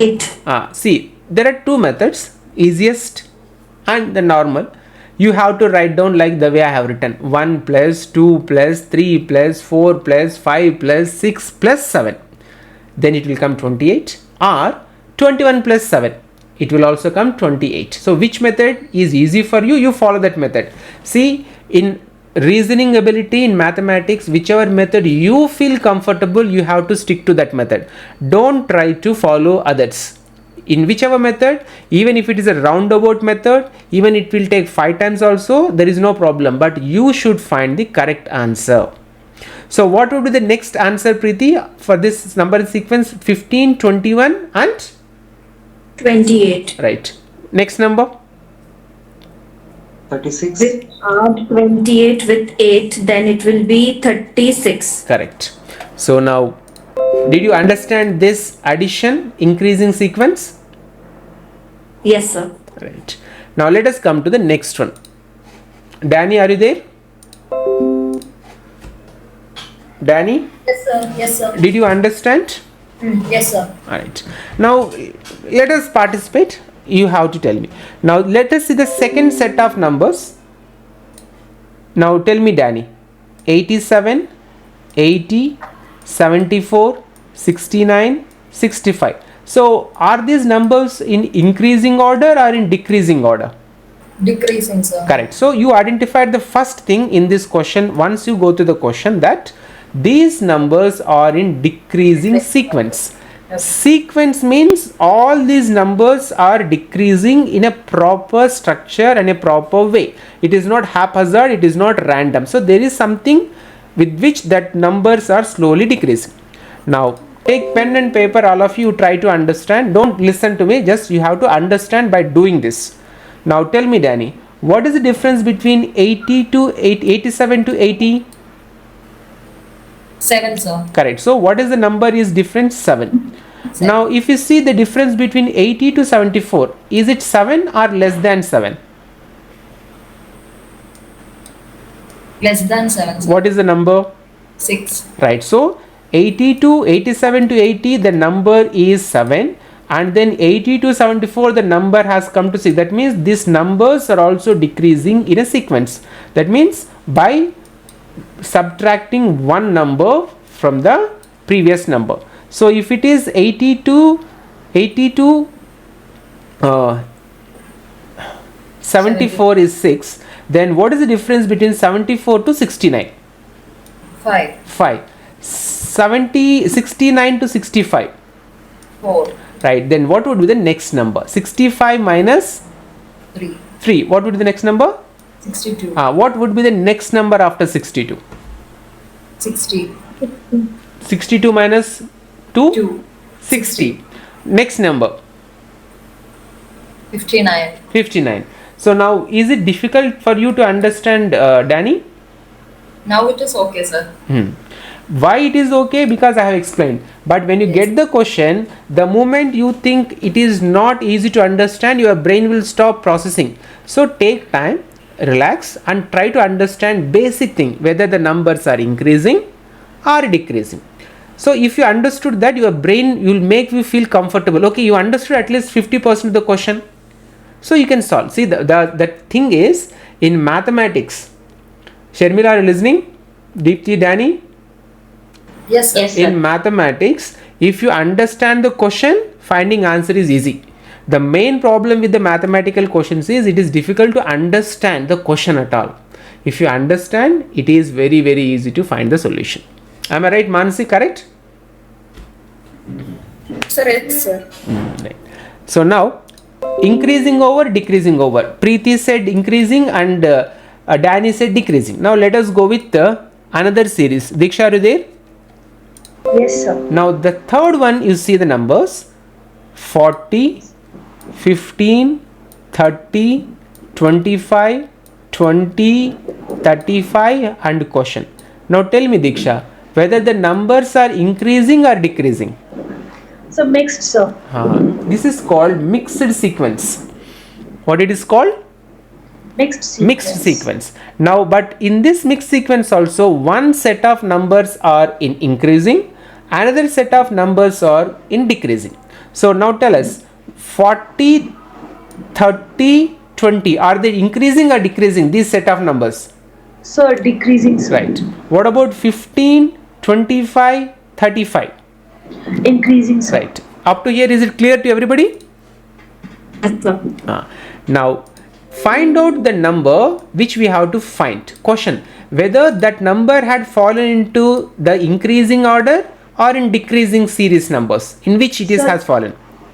E: 8.
B: See, there are two methods, easiest and the normal. You have to write down like the way I have written. 1 plus 2 plus 3 plus 4 plus 5 plus 6 plus 7. Then it will come 28, or 21 plus 7. It will also come 28. So which method is easy for you? You follow that method. See, in reasoning ability, in mathematics, whichever method you feel comfortable, you have to stick to that method. Don't try to follow others. In whichever method, even if it is a roundabout method, even it will take 5 times also, there is no problem, but you should find the correct answer. So what would be the next answer, Preeti, for this number sequence? 15, 21 and
E: 28.
B: right. Next number.
D: 36.
E: With add 28 with 8, then it will be 36.
B: Correct. So now, did you understand this addition increasing sequence?
E: Yes, sir.
B: Right. Now let us come to the next one. Danny, are you there? Danny,
C: Yes, sir. Yes, sir.
B: did you understand?
C: Yes, sir.
B: Alright. Now let us participate. You have to tell me. Now let us see the second set of numbers. Now tell me, Danny. 87, 80, 74, 69, 65. So are these numbers in increasing order or in decreasing order?
C: Decreasing, sir.
B: Correct. So you identified the first thing in this question once you go to the question, that these numbers are in decreasing sequence.
C: Yes.
B: Sequence means all these numbers are decreasing in a proper structure and a proper way. It is not haphazard, it is not random. So there is something with which that numbers are slowly decreasing. Now take pen and paper, all of you, try to understand. Don't listen to me, just you have to understand by doing this. Now tell me, Danny, what is the difference between 80 to 87 to 80?
C: 7, sir.
B: Correct. So what is the number is different? 7. Now if you see the difference between 80 to 74, is it 7 or less than 7?
C: Less than 7, sir.
B: What is the number?
C: 6.
B: Right. So 80 to 87 to 80, the number is 7, and then 80 to 74, the number has come to 6. That means these numbers are also decreasing in a sequence. That means by subtracting one number from the previous number. So if it is 80 to 74 is 6, then what is the difference between 74 to 69?
C: 5.
B: 5. 69 to 65.
C: 4.
B: Right. Then what would be the next number? 65 minus
C: 3.
B: 3. What would be the next number?
C: 62.
B: What would be the next number after 62?
C: 60.
B: 62 minus 2?
C: 2.
B: 60. Next number?
C: 59.
B: 59. So now is it difficult for you to understand, Danny?
C: Now it is okay, sir.
B: Why it is okay? Because I have explained. But when you get the question, the moment you think it is not easy to understand, your brain will stop processing. So take time, relax, and try to understand basic thing, whether the numbers are increasing or decreasing. So if you understood that, your brain will make you feel comfortable. Okay, you understood at least 50% of the question. So you can solve. See, the thing is, in mathematics, Sharmila, are you listening? Deepti, Danny?
C: Yes, sir.
E: Yes, sir.
B: In mathematics, if you understand the question, finding answer is easy. The main problem with the mathematical questions is it is difficult to understand the question at all. If you understand, it is very, very easy to find the solution. Am I right, Mansi? Correct?
C: Sir, yes, sir.
B: Right. So now, increasing over, decreasing over. Preeti said increasing, and Danny said decreasing. Now let us go with another series. Diksha, are you there?
A: Yes, sir.
B: Now the third one, you see the numbers 40, 15, 30, 25, 20, 35 and question. Now tell me, Diksha, whether the numbers are increasing or decreasing.
A: So mixed, sir.
B: This is called mixed sequence. What it is called?
A: Mixed sequence.
B: Mixed sequence. Now, but in this mixed sequence also, one set of numbers are in increasing, another set of numbers are in decreasing. So now tell us, 40, 30, 20, are they increasing or decreasing, these set of numbers?
A: So decreasing, sir.
B: Right. What about 15, 25, 35?
A: Increasing, sir.
B: Right. Up to here, is it clear to everybody?
E: Yes, sir.
B: Now, find out the number which we have to find. Question: whether that number had fallen into the increasing order or in decreasing series numbers, in which it is
A: Sir.
B: has fallen.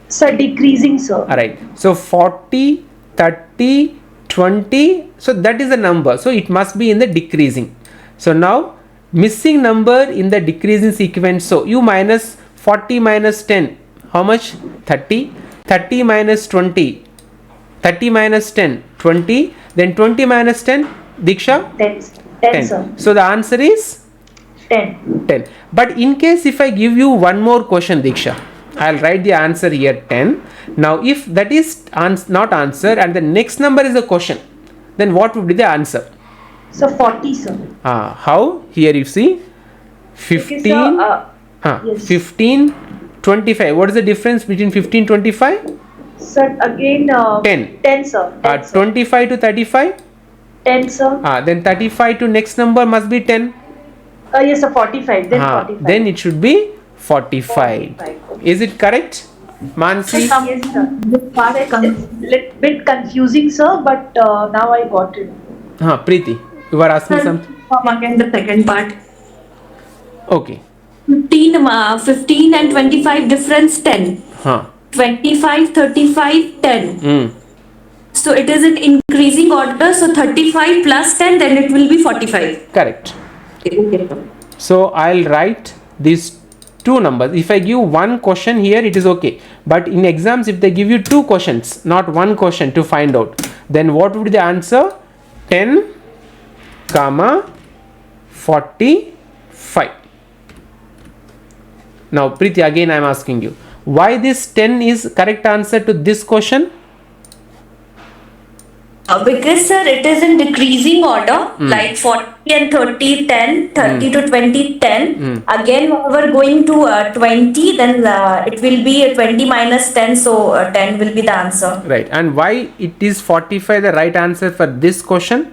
A: So decreasing, sir.
B: Alright. So 40, 30, 20. So that is the number. So it must be in the decreasing. So now missing number in the decreasing sequence. So you minus 40 minus 10. How much? 30. 30 minus 20. 30 minus 10. 20. Then 20 minus 10. Diksha?
A: 10, sir.
B: So the answer is
A: 10.
B: 10. But in case if I give you one more question, Diksha, I'll write the answer here 10. Now if that is not answer and the next number is a question, then what would be the answer?
A: So 40, sir.
B: How? Here you see 15,
A: Because, yes.
B: 15, 25. What is the difference between 15, 25?
A: Sir, again,
B: 10.
A: 10, sir. 10, sir.
B: 25 to 35?
A: 10, sir.
B: Then 35 to next number must be 10.
A: Yes, sir. 45. Then 45.
B: Then it should be 45.
A: 45.
B: Is it correct, Mansi?
A: Yes, sir. It's little bit confusing, sir, but now I got it.
B: Preeti, you were asking something?
E: Again, the second part.
B: Okay.
E: 15 and 25 difference 10. 25, 35, 10. So it is in increasing order. So 35 plus 10, then it will be 45.
B: Correct. So I'll write these two numbers. If I give one question here, it is okay. But in exams, if they give you two questions, not one question to find out, then what would be the answer? 10, comma, 45. Now, Preeti, again I am asking you, why this 10 is correct answer to this question?
E: Because, sir, it is in decreasing order, like 40 and 30, 10, 30 to 20, 10. Again, we're going to 20, then it will be 20 minus 10, so 10 will be the answer.
B: Right. And why it is 45 the right answer for this question?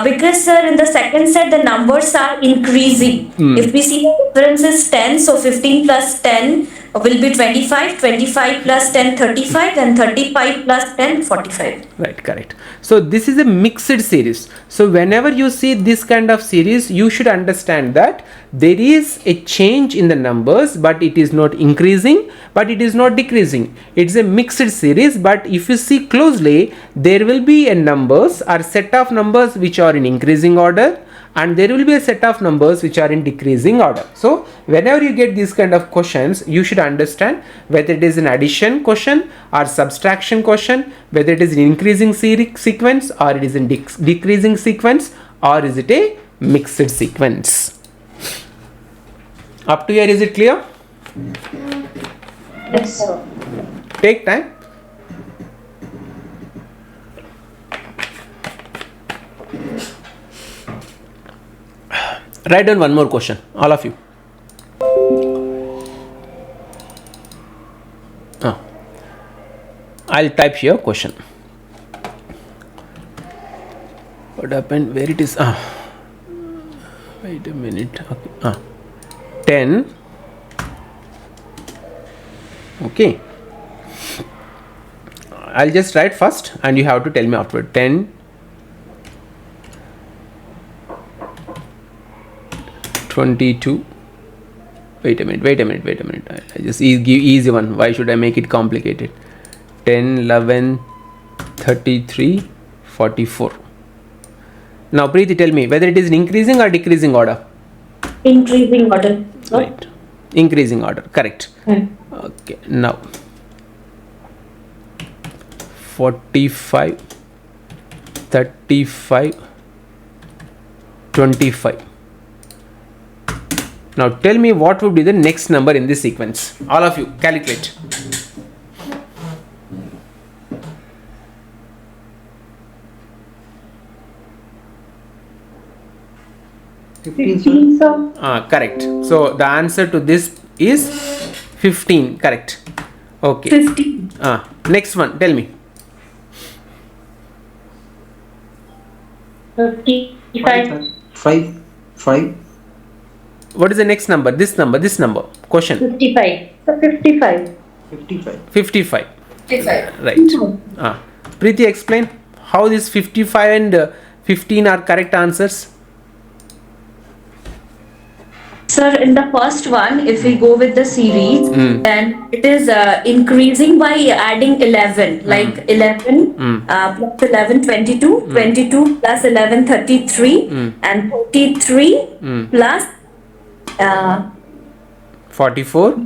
E: Because, sir, in the second set, the numbers are increasing. If we see the difference is 10, so 15 plus 10 will be 25, 25 plus 10, 35, and 35 plus 10, 45.
B: Right, correct. So this is a mixed series. So whenever you see this kind of series, you should understand that there is a change in the numbers, but it is not increasing, but it is not decreasing. It's a mixed series, but if you see closely, there will be a numbers or set of numbers which are in increasing order, and there will be a set of numbers which are in decreasing order. So whenever you get these kind of questions, you should understand whether it is an addition question or subtraction question, whether it is an increasing sequence or it is in decreasing sequence, or is it a mixed sequence. Up to here, is it clear?
A: Yes, sir.
B: Take time. Write down one more question, all of you. I'll type here question. What happened? Where it is? Wait a minute. Okay. 10. Okay. I'll just write first, and you have to tell me afterward. 10. 22. Wait a minute. I just give easy one. Why should I make it complicated? 10, 11, 33, 44. Now Preeti, tell me whether it is in increasing or decreasing order.
E: Increasing order. No?
B: Right. Increasing order. Correct.
E: Hmm.
B: Okay. Now 45, 35, 25. Now tell me what would be the next number in this sequence. All of you calculate.
D: 15, sir.
B: Correct. So the answer to this is 15. Correct. Okay.
E: 50.
B: Next one. Tell me.
E: 55.
D: 5.
B: What is the next number? This number. This number. Question.
E: 55.
A: 55.
D: 55.
B: 55.
C: 55.
B: Right. Preeti, explain how this 55 and 15 are correct answers.
E: Sir, in the first one, if we go with the series, then it is increasing by adding 11, like 11 plus 11, 22, 22 plus 11, 33, and 33 plus
B: 44.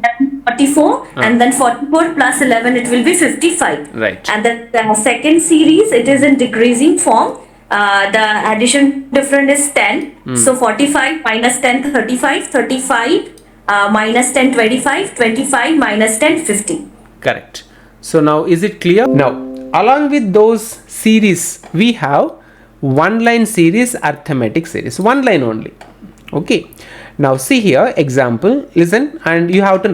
E: 44, and then 44 plus 11, it will be 55.
B: Right.
E: And the second series, it is in decreasing form. The addition difference is 10. So 45 minus 10, 35, 35 minus 10, 25, 25 minus 10, 50.
B: Correct. So now is it clear? Now along with those series we have one line series, arithmetic series, one line only. Okay. Now see here example, listen, and you have to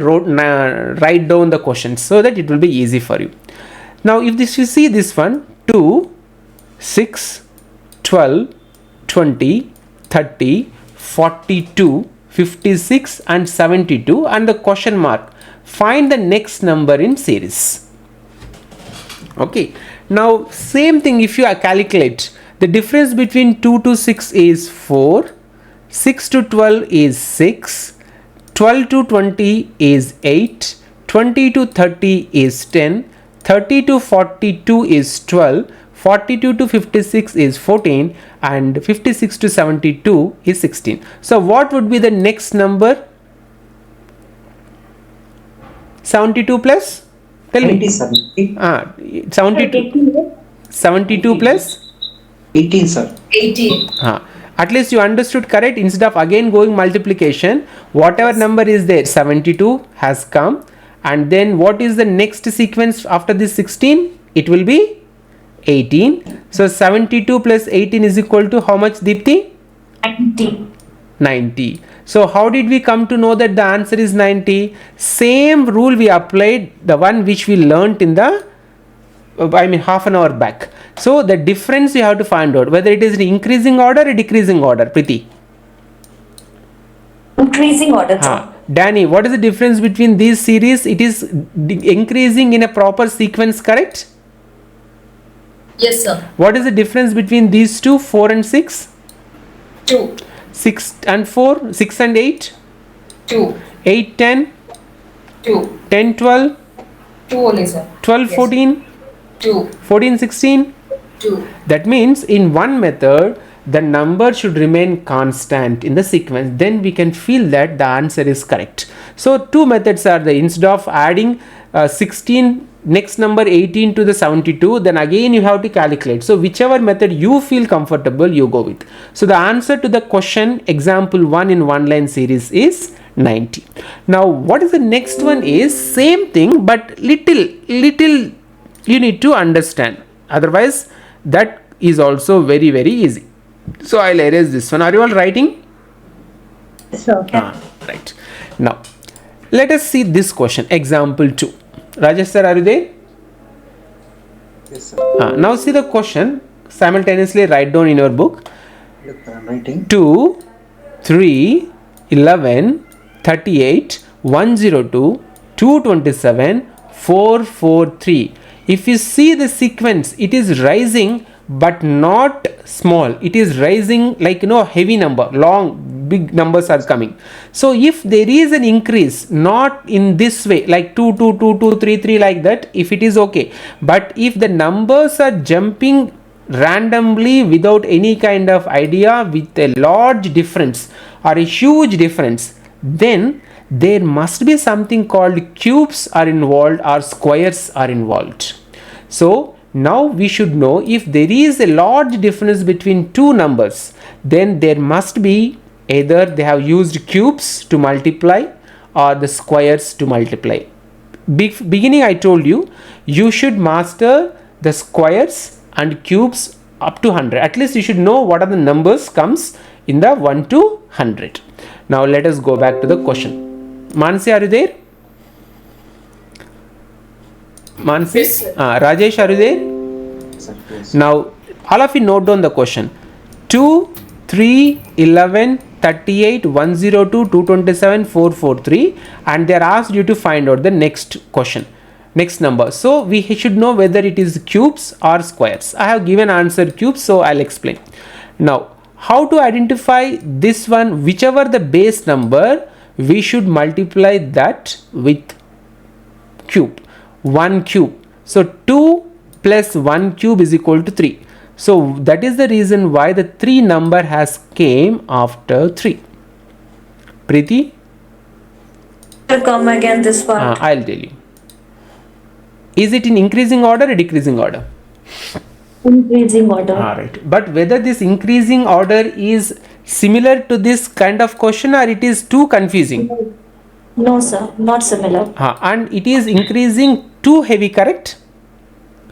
B: write down the questions so that it will be easy for you. Now if this you see this one 2, 6, 12, 20, 30, 42, 56 and 72 and the question mark. Find the next number in series. Okay. Now same thing if you calculate. The difference between 2 to 6 is 4. 6 to 12 is 6. 12 to 20 is 8. 20 to 30 is 10. 30 to 42 is 12. 42 to 56 is 14 and 56 to 72 is 16. So what would be the next number? 72 plus? Tell me. 72 plus?
D: 18, sir.
C: 18.
B: At least you understood correct. Instead of again going multiplication, whatever number is there, 72 has come. And then what is the next sequence after this 16? It will be 18. So 72 plus 18 is equal to how much, Deepthi?
E: 90.
B: 90. So how did we come to know that the answer is 90? Same rule we applied, the one which we learnt in the half an hour back. So the difference you have to find out whether it is in increasing order or decreasing order. Preeti.
E: Increasing order, sir.
B: Danny, what is the difference between these series? It is increasing in a proper sequence, correct?
C: Yes, sir.
B: What is the difference between these two, 4 and 6?
C: 2.
B: 6 and 4, 6 and 8?
C: 2.
B: 8, 10?
C: 2.
B: 10, 12?
C: 2 only, sir.
B: 12,
C: Yes.
B: 14?
C: 2.
B: 14, 16?
C: 2.
B: That means in one method, the number should remain constant in the sequence. Then we can feel that the answer is correct. So two methods are there. Instead of adding 16, next number 18 to the 72, then again you have to calculate. So whichever method you feel comfortable, you go with. So the answer to the question example 1 in one line series is 90. Now what is the next one is same thing but little you need to understand. Otherwise that is also very easy. So I'll erase this one. Are you all writing?
A: So,
B: Right. Now let us see this question, example 2. Rajesh sir, are you there?
D: Yes, sir.
B: Now see the question, simultaneously write down in your book.
D: Look, I'm writing.
B: 2, 3, 11, 38, 102, 227, 443. If you see the sequence, it is rising but not small. It is rising like heavy number, long big numbers are coming. So if there is an increase, not in this way like 2, 2, 2, 2, 3, 3 like that, if it is okay. But if the numbers are jumping randomly without any kind of idea with a large difference or a huge difference, then there must be something called cubes are involved or squares are involved. So now we should know if there is a large difference between two numbers, then there must be either they have used cubes to multiply or the squares to multiply. Beginning I told you, you should master the squares and cubes up to 100. At least you should know what are the numbers comes in the 1 to 100. Now let us go back to the question. Mansi, are you there? Mansi?
C: Yes, sir.
B: Rajesh, are you there?
D: Sir, yes.
B: Now all of you note down the question. 2, 3, 11, 38, 102, 227, 443, and they are asked you to find out the next question, next number. So we should know whether it is cubes or squares. I have given answer cubes, so I'll explain. Now how to identify this one, whichever the base number, we should multiply that with cube, 1 cube. So 2 plus 1 cube is equal to 3. So that is the reason why the 3 number has came after 3. Preeti?
E: Come again this part.
B: I'll tell you. Is it in increasing order or decreasing order?
E: Increasing order.
B: Alright. But whether this increasing order is similar to this kind of question or it is too confusing?
E: No, sir, not similar.
B: And it is increasing too heavy, correct?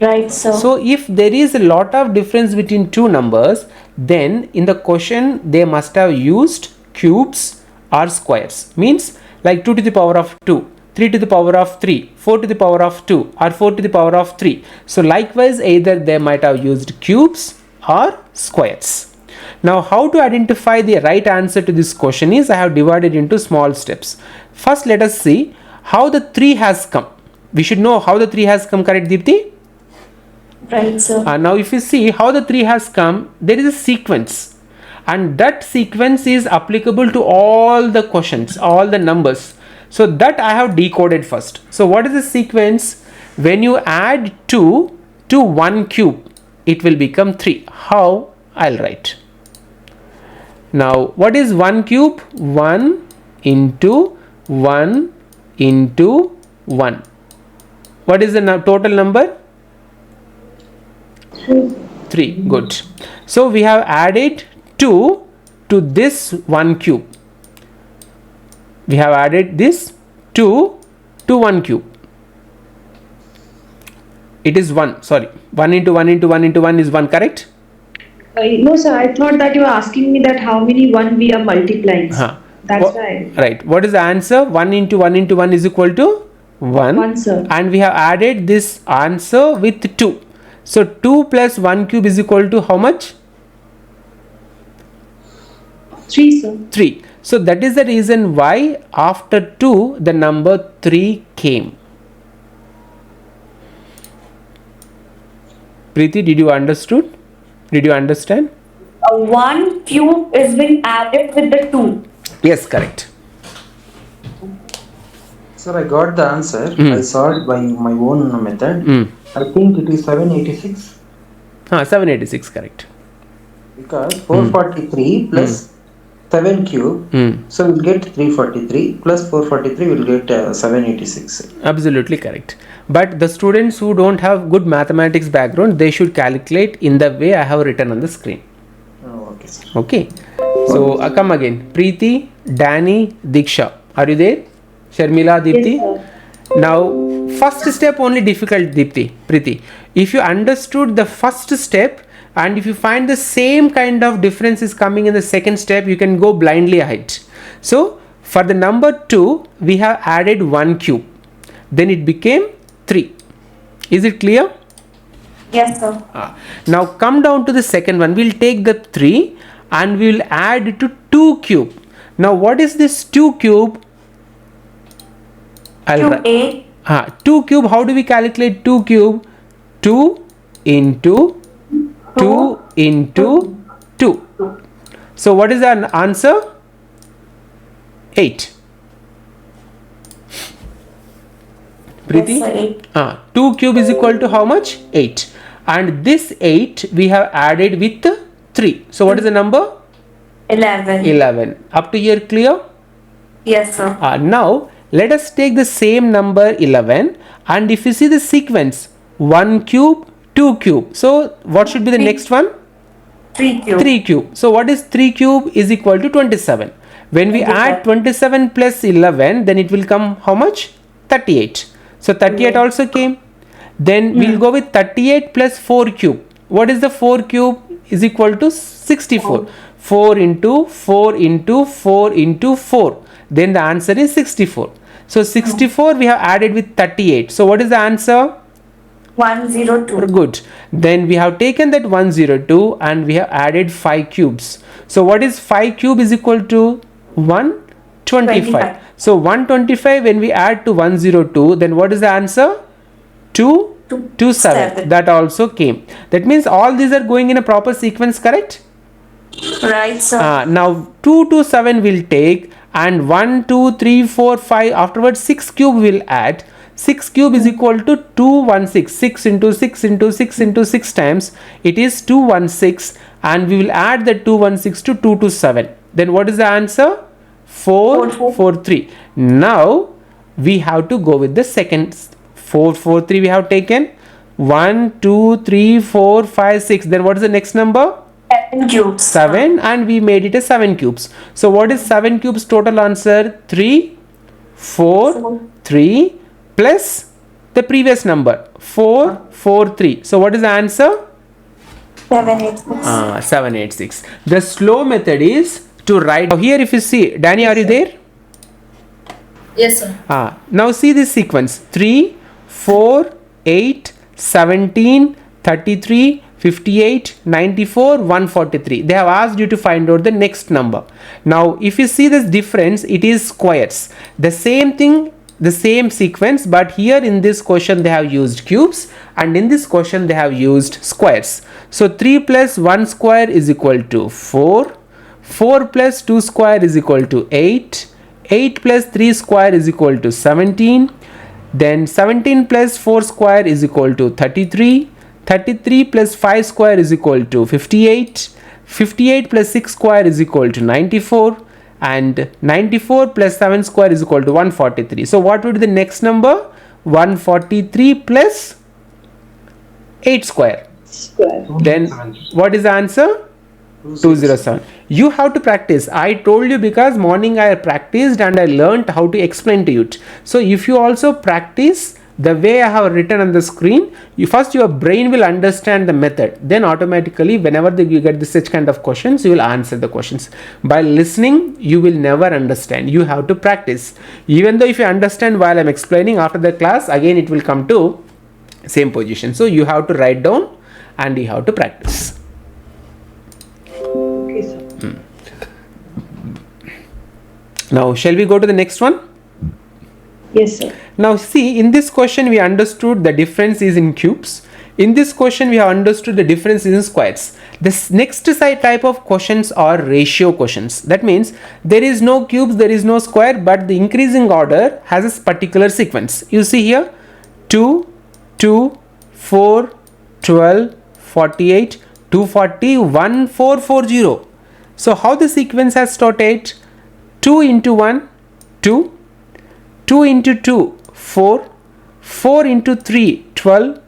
E: Right, sir.
B: So if there is a lot of difference between two numbers, then in the question they must have used cubes or squares. Means like 2 to the power of 2, 3 to the power of 3, 4 to the power of 2, or 4 to the power of 3. So likewise either they might have used cubes or squares. Now how to identify the right answer to this question is I have divided into small steps. First let us see how the 3 has come. We should know how the 3 has come, correct Deepti?
E: Right, sir.
B: Now if you see how the 3 has come, there is a sequence, and that sequence is applicable to all the questions, all the numbers. So that I have decoded first. So what is the sequence? When you add 2 to 1 cube, it will become 3. How? I'll write. Now what is 1 cube? 1 into 1 into 1. What is the total number? 3. Good. So we have added 2 to this 1 cube. We have added this 2 to 1 cube. It is 1. Sorry. 1 into 1 into 1 into 1 is 1, correct?
A: No, sir. I thought that you were asking me that how many 1 we are multiplying. That's why.
B: Right. What is the answer? 1 into 1 into 1 is equal to 1.
A: 1, sir.
B: And we have added this answer with 2. So 2 plus 1 cube is equal to how much?
A: 3, sir.
B: 3. So that is the reason why after 2 the number 3 came. Preeti, did you understood? Did you understand?
E: 1 cube is being added with the 2.
B: Yes, correct.
D: Sir, I got the answer. I solved by my own method. I think it is 786
B: 786, correct.
D: because 443 plus 7 cube, so we'll get 343 plus 443 will get 786.
B: Absolutely correct. But the students who don't have good mathematics background, they should calculate in the way I have written on the screen.
D: Oh, okay, sir.
B: Okay. So come again. Preeti, Danny, Diksha. Are you there? Sharmila, Deepti?
A: Yes, sir.
B: Now, first step only difficult, Deepti, Preeti. If you understood the first step and if you find the same kind of difference is coming in the second step, you can go blindly ahead. So, for the number 2, we have added 1 cube. Then it became 3. Is it clear?
E: Yes, sir.
B: Now come down to the second one. We'll take the 3 and we will add it to 2 cube. Now what is this 2 cube?
E: 2a.
B: 2 cube, how do we calculate 2 cube? 2 into 2 into 2. So what is our answer? 8. Preeti?
E: Yes, sir, 8.
B: 2 cube is equal to how much? 8. and this 8 we have added with 3. So what is the number?
E: 11.
B: 11. Up to here clear?
E: Yes, sir.
B: Now let us take the same number 11, and if you see the sequence 1 cube, 2 cube. So what should be the next one?
E: 3 cube.
B: 3 cube. So what is 3 cube is equal to 27. When we add 27 plus 11, then it will come how much? 38. So 38 also came. Then we'll go with 38 plus 4 cube. What is the 4 cube? Is equal to 64. 4 into 4 into 4 into 4. Then the answer is 64. So 64 we have added with 38. So what is the answer?
E: 102.
B: Good. Then we have taken that 102 and we have added 5 cubes. So what is 5 cube is equal to 125.
E: 25.
B: So 125 when we add to 102, then what is the answer? 227. That also came. That means all these are going in a proper sequence, correct?
E: Right, sir.
B: Now 2 to 7 will take, and 1, 2, 3, 4, 5, afterwards 6 cube will add. 6 cube is equal to 216. 6 into 6 into 6 into 6 times it is 216, and we will add the 216 to 2 to 7. Then what is the answer? 443. Now we have to go with the second 443 we have taken. 1, 2, 3, 4, 5, 6. Then what is the next number?
E: 7 cubes.
B: 7, and we made it a 7 cubes. So what is 7 cubes total answer? 3, 4, 3 plus the previous number 4, 4, 3. So what is the answer?
E: 786.
B: 786. The slow method is to write. Now here if you see, Danny, are you there?
C: Yes, sir.
B: Now see this sequence: 3, 4, 8, 17, 33, 58, 94, 143. They have asked you to find out the next number. Now if you see this difference, it is squares. The same thing, the same sequence, but here in this question they have used cubes, and in this question they have used squares. So 3 plus 1 square is equal to 4. 4 plus 2 square is equal to 8. 8 plus 3 square is equal to 17. Then 17 plus 4 square is equal to 33. 33 plus 5 square is equal to 58. 58 plus 6 square is equal to 94. And 94 plus 7 square is equal to 143. So what would be the next number? 143 plus 8 square. Then what is the answer? 207. You have to practice. I told you because morning I practiced and I learned how to explain to you. So if you also practice the way I have written on the screen, first your brain will understand the method, then automatically whenever you get such kind of questions, you will answer the questions. By listening you will never understand. You have to practice. Even though if you understand while I'm explaining, after the class again it will come to same position. So you have to write down and you have to practice.
A: Okay, sir.
B: Now shall we go to the next one?
A: Yes, sir.
B: Now see, in this question we understood the difference is in cubes. In this question we have understood the difference is in squares. This next type of questions are ratio questions. That means there is no cubes, there is no square, but the increasing order has a particular sequence. You see here 2, 2, 4, 12, 48, 240, 1440. So how the sequence has started? 2 into 1, 2. 2 into 2, 4, 4 into 3, 12,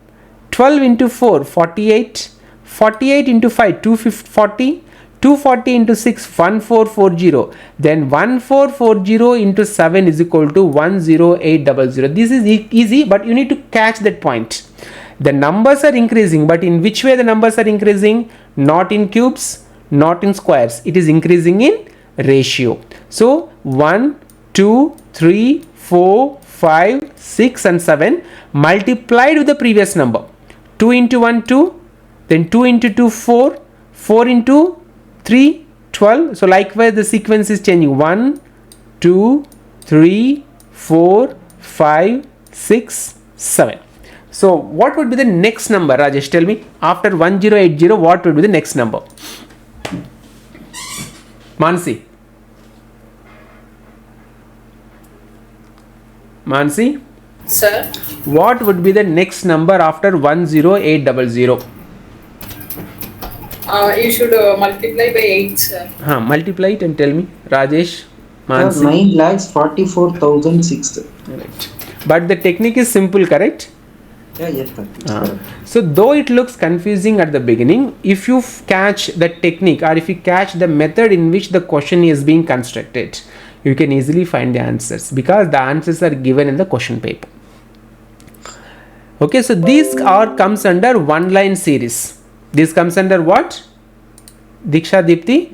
B: 12 into 4, 48, 48 into 5, 240, 240 into 6, 1440, then 1440 into 7 is equal to 10800. This is easy, but you need to catch that point. The numbers are increasing, but in which way the numbers are increasing? Not in cubes, not in squares. It is increasing in ratio. So 1, 2, 3, 4, 5, 6 and 7 multiplied with the previous number. 2 into 1, 2, then 2 into 2, 4, 4 into 3, 12. So likewise the sequence is changing. 1, 2, 3, 4, 5, 6, 7. So what would be the next number? Rajesh, tell me. After 1080, what would be the next number? Mansi. Mansi?
C: Sir,
B: What would be the next number after 10800?
C: you should multiply by 8, sir.
B: Multiply it and tell me, Rajesh,
D: Sir,
B: Mansi.
D: 9,44,006.
B: Right. But the technique is simple, correct?
D: Yeah, yes, sir. It's correct.
B: So though it looks confusing at the beginning, if you catch the technique or if you catch the method in which the question is being constructed, you can easily find the answers because the answers are given in the question paper. Okay, so these comes under one line series. This comes under what? Diksha, Deepti?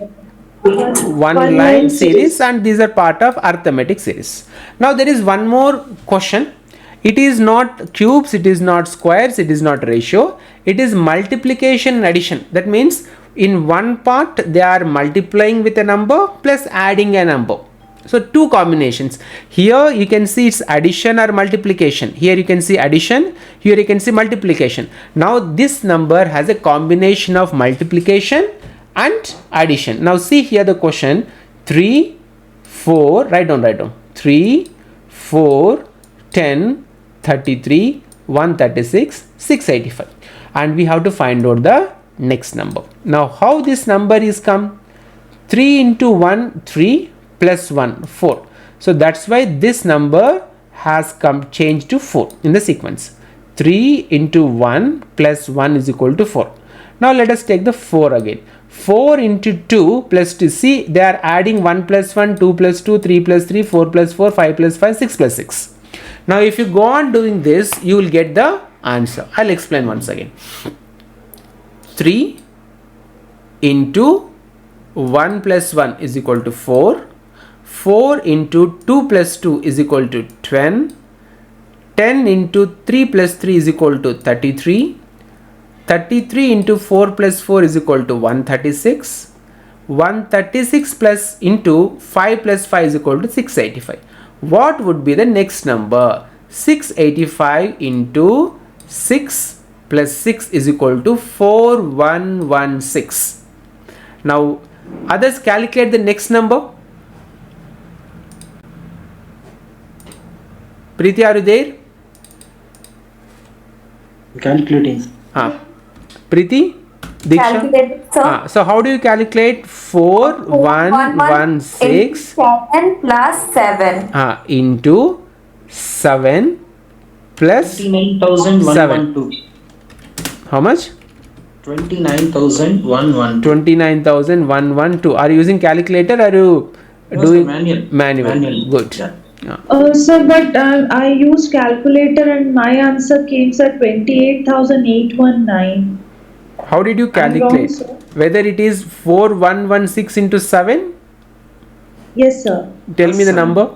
B: One line series, and these are part of arithmetic series. Now there is one more question. It is not cubes, it is not squares, it is not ratio. It is multiplication and addition. That means in one part they are multiplying with a number plus adding a number. So two combinations. Here you can see it's addition or multiplication. Here you can see addition. Here you can see multiplication. Now this number has a combination of multiplication and addition. Now see here the question 3, 4, write down 3, 4, 10, 33, 136, 685. And we have to find out the next number. Now how this number is come? 3 into 1, 3 plus 1, 4. So that's why this number has come changed to 4 in the sequence. 3 into 1 plus 1 is equal to 4. Now let us take the 4 again. 4 into 2 plus 2. See, they are adding 1 plus 1, 2 plus 2, 3 plus 3, 4 plus 4, 5 plus 5, 6 plus 6. Now if you go on doing this, you will get the answer. I'll explain once again. 3 into 1 plus 1 is equal to 4. 4 into 2 plus 2 is equal to 10. 10 into 3 plus 3 is equal to 33. 33 into 4 plus 4 is equal to 136. 136 plus into 5 plus 5 is equal to 685. What would be the next number? 685 into 6 plus 6 is equal to 4116. Now others calculate the next number. Preeti, are you there?
D: Calculating.
B: Preeti? Diksha?
E: Calculated, sir.
B: So how do you calculate 4116
E: 7 plus 7.
B: into 7 plus
D: 29,112.
B: how much?
D: 29,112.
B: 29,112. Are you using calculator or are you
D: No,
B: doing
D: sir, manual.
B: Manual. Good.
D: Yeah.
A: Sir, but I used calculator and my answer came at 28,819.
B: How did you
A: I'm wrong,
B: calculate?
A: sir.
B: Whether it is 4116 into 7?
A: Yes, sir.
B: Tell me the
D: Sir.
B: number.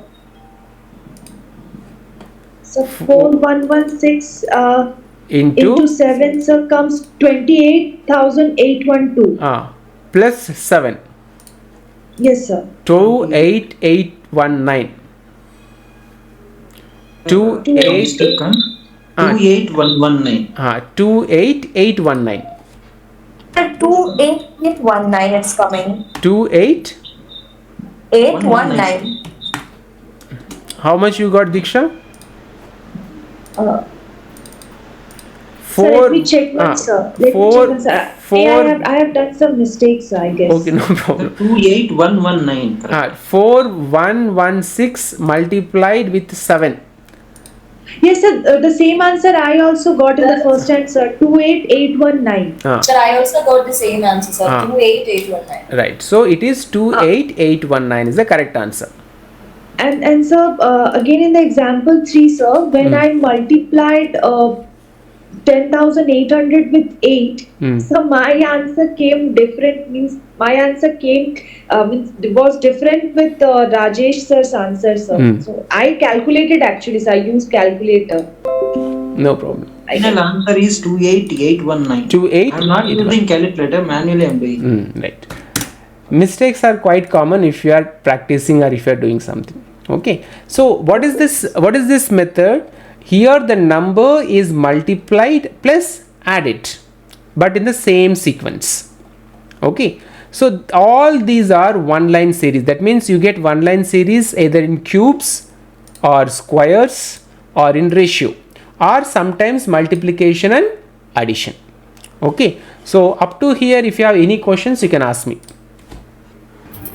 A: So 4116 into 7, sir, comes 28,812.
B: Plus 7.
A: Yes, sir.
B: 28819.
D: 28,119.
B: 28819.
E: 28819 it's coming.
B: 28819. How much you got, Diksha?
A: Sir, let me check once, sir. Let me check once, sir. I have done some mistakes, I guess.
B: Okay, no problem.
D: 28119.
B: 4116 multiplied with 7.
A: Yes, sir. The same answer I also got in the first answer. 28819.
C: Sir, I also got the same answer, sir. 28819.
B: Right. So it is 28819 is the correct answer.
A: And sir, again in the example 3, sir, when I multiplied 10,800 with 8, so my answer came different. Means my answer came was different with Rajesh sir's answer, sir. So I calculated actually, so I used calculator.
B: No problem.
D: Final answer is 28819. I'm not using calculator, manually I'm doing.
B: Right. Mistakes are quite common if you are practicing or if you are doing something. Okay. So what is this method? Here the number is multiplied plus added, but in the same sequence. Okay. So all these are one line series. That means you get one line series either in cubes or squares or in ratio, or sometimes multiplication and addition. Okay, so up to here, if you have any questions, you can ask me.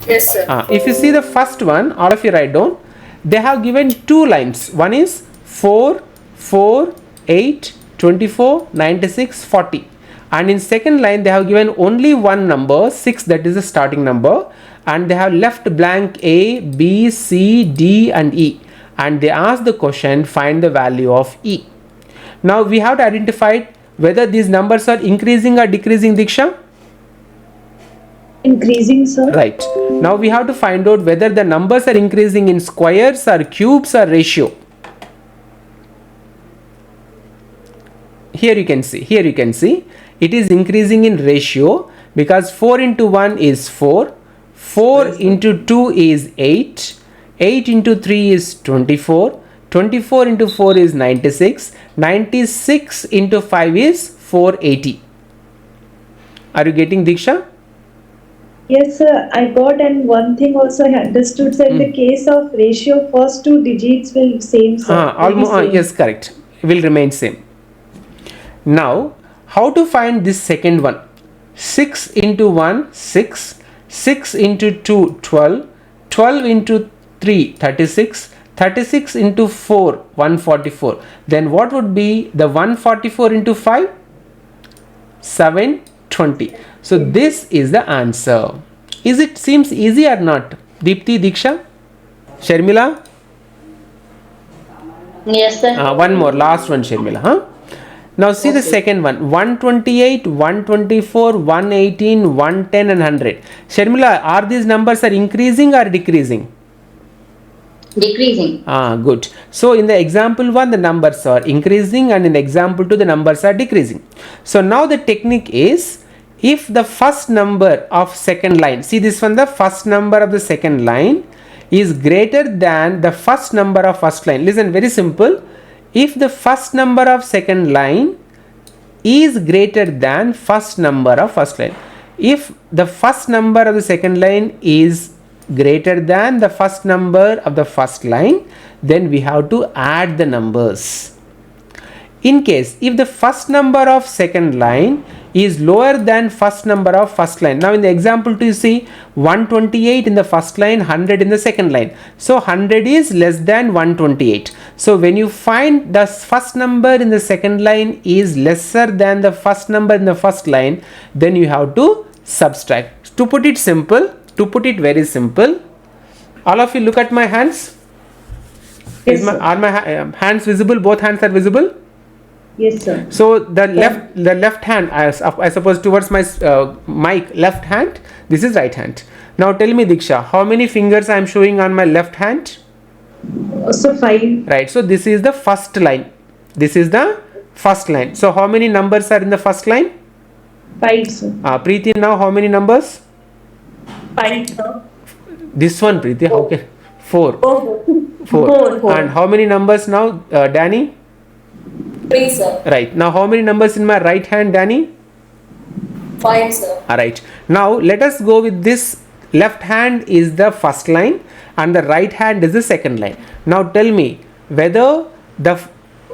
C: Yes, sir.
B: If you see the first one, all of you write down. They have given two lines. One is 4, 4, 8, 24, 96, 40. And in second line, they have given only one number, 6, that is the starting number. And they have left blank A, B, C, D and E. And they ask the question, find the value of E. Now we have to identify whether these numbers are increasing or decreasing, Diksha.
A: Increasing, sir.
B: Right. Now we have to find out whether the numbers are increasing in squares or cubes or ratio. Here you can see it is increasing in ratio, because 4 into 1 is 4, 4 into 2 is 8, 8 into 3 is 24, 24 into 4 is 96, 96 into 5 is 480. Are you getting, Diksha?
A: Yes, sir, I got, and one thing also I understood, sir, in the case of ratio, first two digits will same, sir.
B: Almost, yes, correct. Will remain same. Now, how to find this second one? 6 into 1, 6, 6 into 2, 12, 12 into 3, 36, 36 into 4, 144. Then what would be the 144 into 5? 720. So this is the answer. Is it seems easy or not? Deepti, Diksha, Sharmila?
E: Yes, sir.
B: One more, last one, Sharmila. Huh? Now see the second one. 128, 124, 118, 110 and 100. Sharmila, are these numbers are increasing or decreasing?
E: Decreasing.
B: Good. So in the example 1, the numbers are increasing, and in the example 2, the numbers are decreasing. So now the technique is, if the first number of second line, see this one, the first number of the second line is greater than the first number of first line. Listen, very simple. If the first number of second line is greater than first number of first line, if the first number of the second line is greater than the first number of the first line, then we have to add the numbers. In case if the first number of second line is lower than first number of first line. Now in the example 2, you see 128 in the first line, 100 in the second line. So 100 is less than 128. So when you find the first number in the second line is lesser than the first number in the first line, then you have to subtract. To put it simple, to put it very simple, all of you look at my hands.
A: Yes,
B: Are my hands visible? Both hands are visible?
A: Yes, sir.
B: So the left hand, I suppose towards my mic, left hand, this is right hand. Now tell me, Diksha, how many fingers I am showing on my left hand?
A: So 5.
B: Right, so this is the first line. This is the first line. So how many numbers are in the first line?
A: 5, sir.
B: Preeti, now how many numbers?
E: 5, sir.
B: This one, Preeti, okay. 4. 4.
E: Four.
B: And how many numbers now, Danny?
C: 3, sir.
B: Right, now how many numbers in my right hand, Danny?
C: 5, sir.
B: Alright, now let us go with this. Left hand is the first line and the right hand is the second line. Now tell me whether the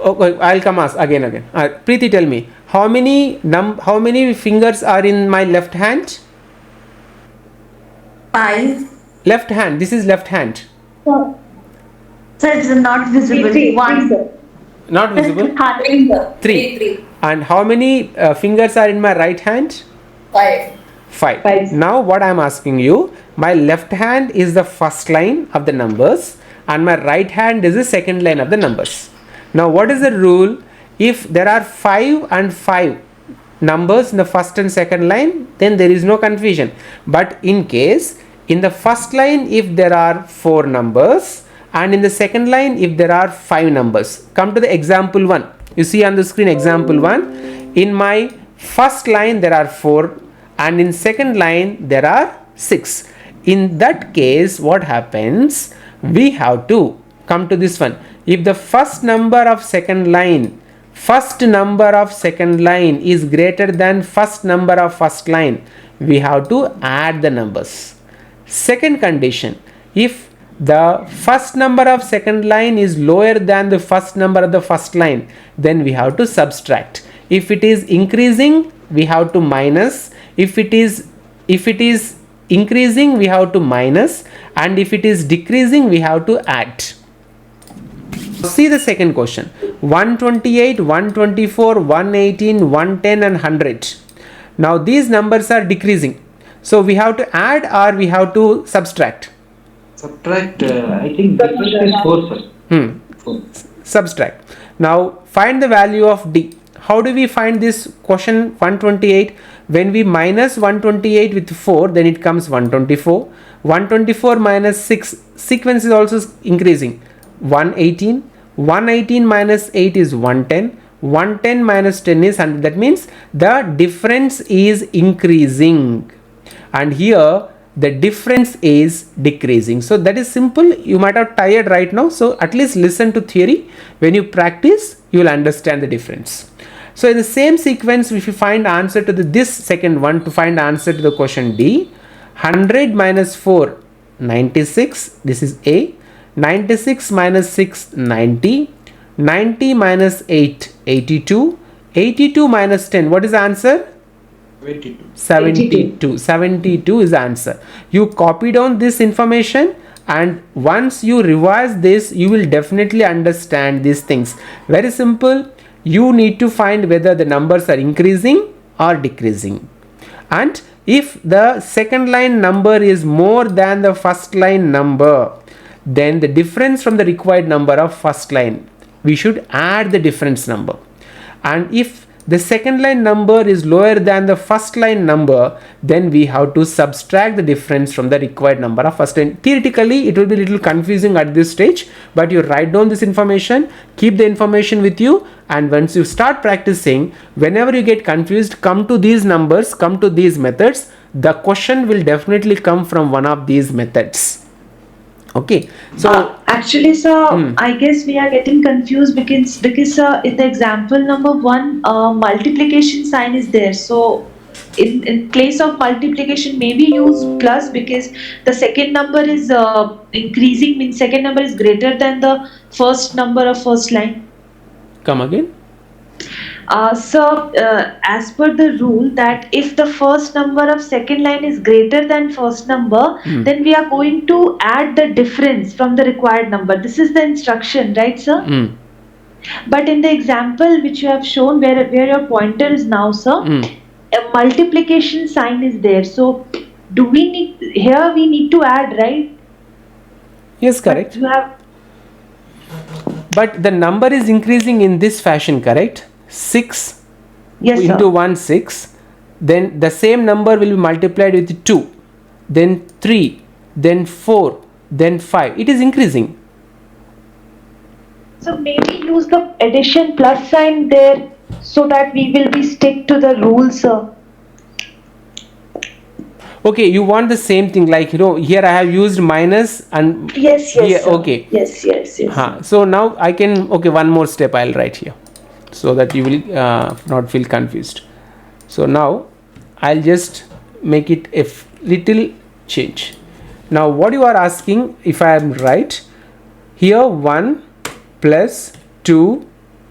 B: I'll come ask again. Preeti, tell me how many fingers are in my left hand?
E: 5.
B: Left hand, this is left hand.
E: Sir, it's not visible.
A: 3,
E: 1.
A: sir.
B: Not visible.
C: 3, sir.
B: 3.
C: 3.
B: And how many fingers are in my right hand?
C: 5.
B: 5.
A: 5.
B: Now what I am asking you, my left hand is the first line of the numbers and my right hand is the second line of the numbers. Now what is the rule? If there are 5 and 5 numbers in the first and second line, then there is no confusion. But in case in the first line, if there are 4 numbers and in the second line, if there are 5 numbers. Come to the example 1. You see on the screen example 1. In my first line there are 4 and in second line there are 6. In that case, what happens? We have to come to this one. If the first number of second line is greater than first number of first line, we have to add the numbers. Second condition, if the first number of second line is lower than the first number of the first line, then we have to subtract. If it is increasing, we have to minus. If it is increasing, we have to minus, and if it is decreasing, we have to add. See the second question. 128, 124, 118, 110 and 100. Now these numbers are decreasing. So we have to add or we have to subtract?
D: Subtract, I think difference is 4, sir. 4.
B: Subtract. Now find the value of D. How do we find this question 128? When we minus 128 with 4, then it comes 124. 124 minus 6, sequence is also increasing. 118. 118 minus 8 is 110. 110 minus 10 is 100. That means the difference is increasing. And here the difference is decreasing. So that is simple. You might have tired right now. So at least listen to theory. When you practice, you will understand the difference. So in the same sequence, if you find answer to this second one, to find answer to the question D, 100 minus 4, 96. This is A. 96 minus 6, 90. 90 minus 8, 82. 82 minus 10, what is the answer? 72. 72 is the answer. You copy down this information, and once you revise this, you will definitely understand these things. Very simple. You need to find whether the numbers are increasing or decreasing. And if the second line number is more than the first line number, then the difference from the required number of first line, we should add the difference number. And if the second line number is lower than the first line number, then we have to subtract the difference from the required number of first line. Theoretically, it will be a little confusing at this stage, but you write down this information, keep the information with you, and once you start practicing, whenever you get confused, come to these numbers, come to these methods. The question will definitely come from one of these methods. Okay, so
A: actually, sir, I guess we are getting confused because in the example number 1, multiplication sign is there. So in place of multiplication, maybe use plus, because the second number is increasing, means second number is greater than the first number of first line.
B: Come again.
A: So as per the rule that if the first number of second line is greater than first number, then we are going to add the difference from the required number. This is the instruction, right, sir? But in the example which you have shown, where your pointer is now, sir, a multiplication sign is there. So do we need, here we need to add, right?
B: Yes, correct.
A: But you have,
B: but the number is increasing in this fashion, correct? 6
A: yes,
B: into
A: sir.
B: 1, 6. Then the same number will be multiplied with 2, then 3, then 4, then 5. It is increasing.
A: So maybe use the addition plus sign there so that we will be stick to the rules, sir.
B: Okay, you want the same thing, like, you know, here I have used minus and
A: Yes,
B: here,
A: sir.
B: okay.
A: Yes.
B: So now I can, okay, one more step I'll write here, so that you will not feel confused. So now I'll just make it a little change. Now what you are asking, if I am right, here 1 plus 2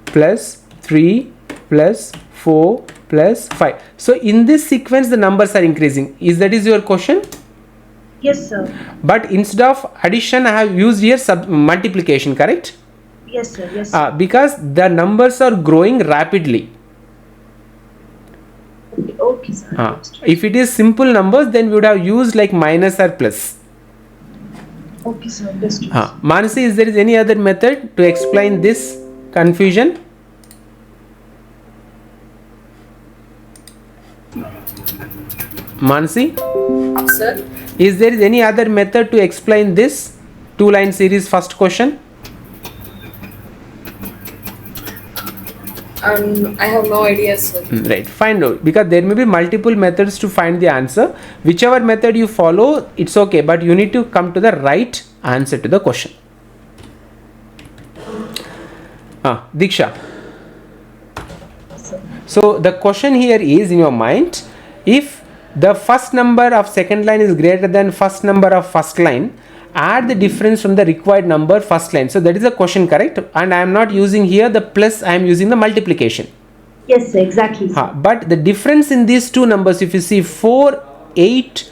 B: plus 3 plus 4 plus 5. So in this sequence the numbers are increasing. That is your question?
A: Yes, sir.
B: But instead of addition I have used here multiplication, correct?
A: Yes, sir.
B: Because the numbers are growing rapidly.
A: Okay, sir.
B: If it is simple numbers, then we would have used like minus or plus.
A: Okay, sir. Understood.
B: Manasi, is there any other method to explain this confusion? Manasi?
C: Sir?
B: Is there any other method to explain this 2-line series first question?
C: I have no idea, sir.
B: Right, find out, because there may be multiple methods to find the answer. Whichever method you follow, it's okay, but you need to come to the right answer to the question. Diksha. So the question here is in your mind, if the first number of second line is greater than first number of first line, add the difference from the required number first line. So that is the question, correct? And I am not using here the plus, I am using the multiplication.
A: Yes, sir, exactly. Sir.
B: But the difference in these two numbers, if you see 4, 8,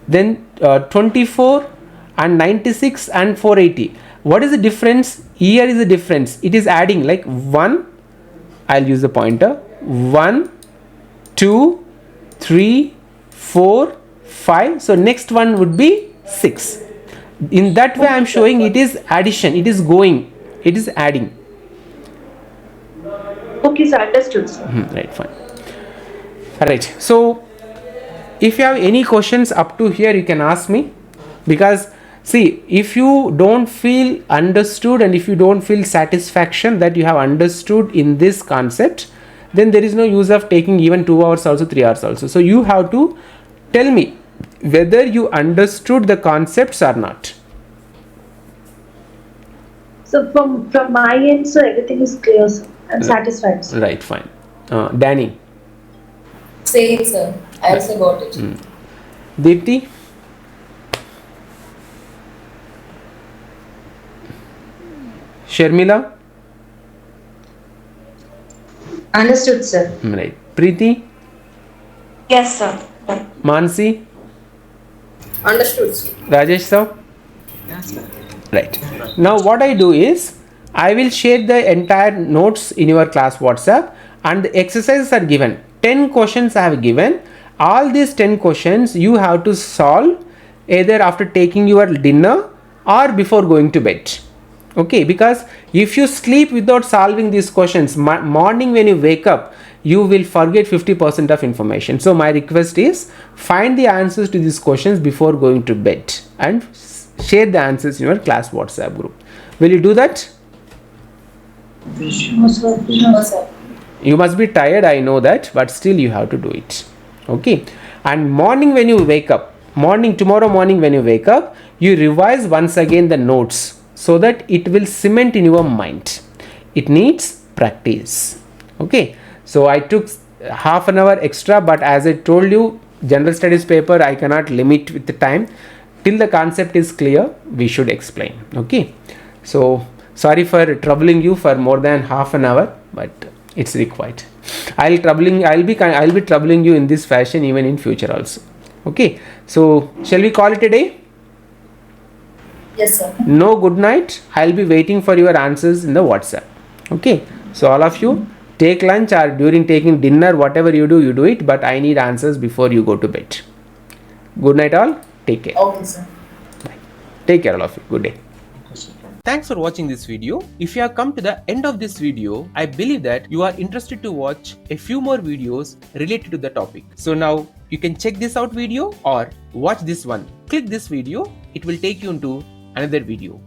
B: then 24 and 96 and 480. What is the difference? Here is the difference. It is adding like 1, I'll use the pointer, 1, 2, 3, 4, 5. So next one would be 6. In that way I am showing it is addition, it is going, it is adding.
A: Okay, sir, understood, sir.
B: Right, fine. Alright, so if you have any questions up to here, you can ask me, because see, if you don't feel understood and if you don't feel satisfaction that you have understood in this concept, then there is no use of taking even 2 hours also, 3 hours also. So you have to tell me whether you understood the concepts or not.
A: So from my end, so everything is clear, sir. I'm satisfied, sir.
B: Right, fine. Danny.
C: Same, sir. I also got it.
B: Deepti. Sharmila.
F: Understood, sir.
B: Right. Preeti.
E: Yes, sir.
B: Mansi.
C: Understood, sir.
B: Rajesh sir. Right. Now what I do is I will share the entire notes in your class WhatsApp, and the exercises are given. 10 questions I have given. All these 10 questions you have to solve either after taking your dinner or before going to bed. Okay, because if you sleep without solving these questions, morning when you wake up, you will forget 50% of information. So my request is find the answers to these questions before going to bed and share the answers in your class WhatsApp group. Will you do that?
A: Sure, sir.
C: No, sir.
B: You must be tired, I know that, but still you have to do it. Okay. And morning when you wake up, tomorrow morning when you wake up, you revise once again the notes so that it will cement in your mind. It needs practice. Okay. So I took half an hour extra, but as I told you, general studies paper I cannot limit with the time. Till the concept is clear, we should explain. Okay. So sorry for troubling you for more than half an hour, but it's required. I'll be troubling you in this fashion even in future also. Okay. So shall we call it a day?
C: Yes, sir.
B: No good night. I'll be waiting for your answers in the WhatsApp. Okay. So all of you take lunch or during taking dinner, whatever you do it, but I need answers before you go to bed. Good night all. Take care.
C: Okay, sir.
B: Bye. Take care all of you. Good day. Thanks for watching this video. If you have come to the end of this video, I believe that you are interested to watch a few more videos related to the topic. So now you can check this out video or watch this one. Click this video. It will take you into another video.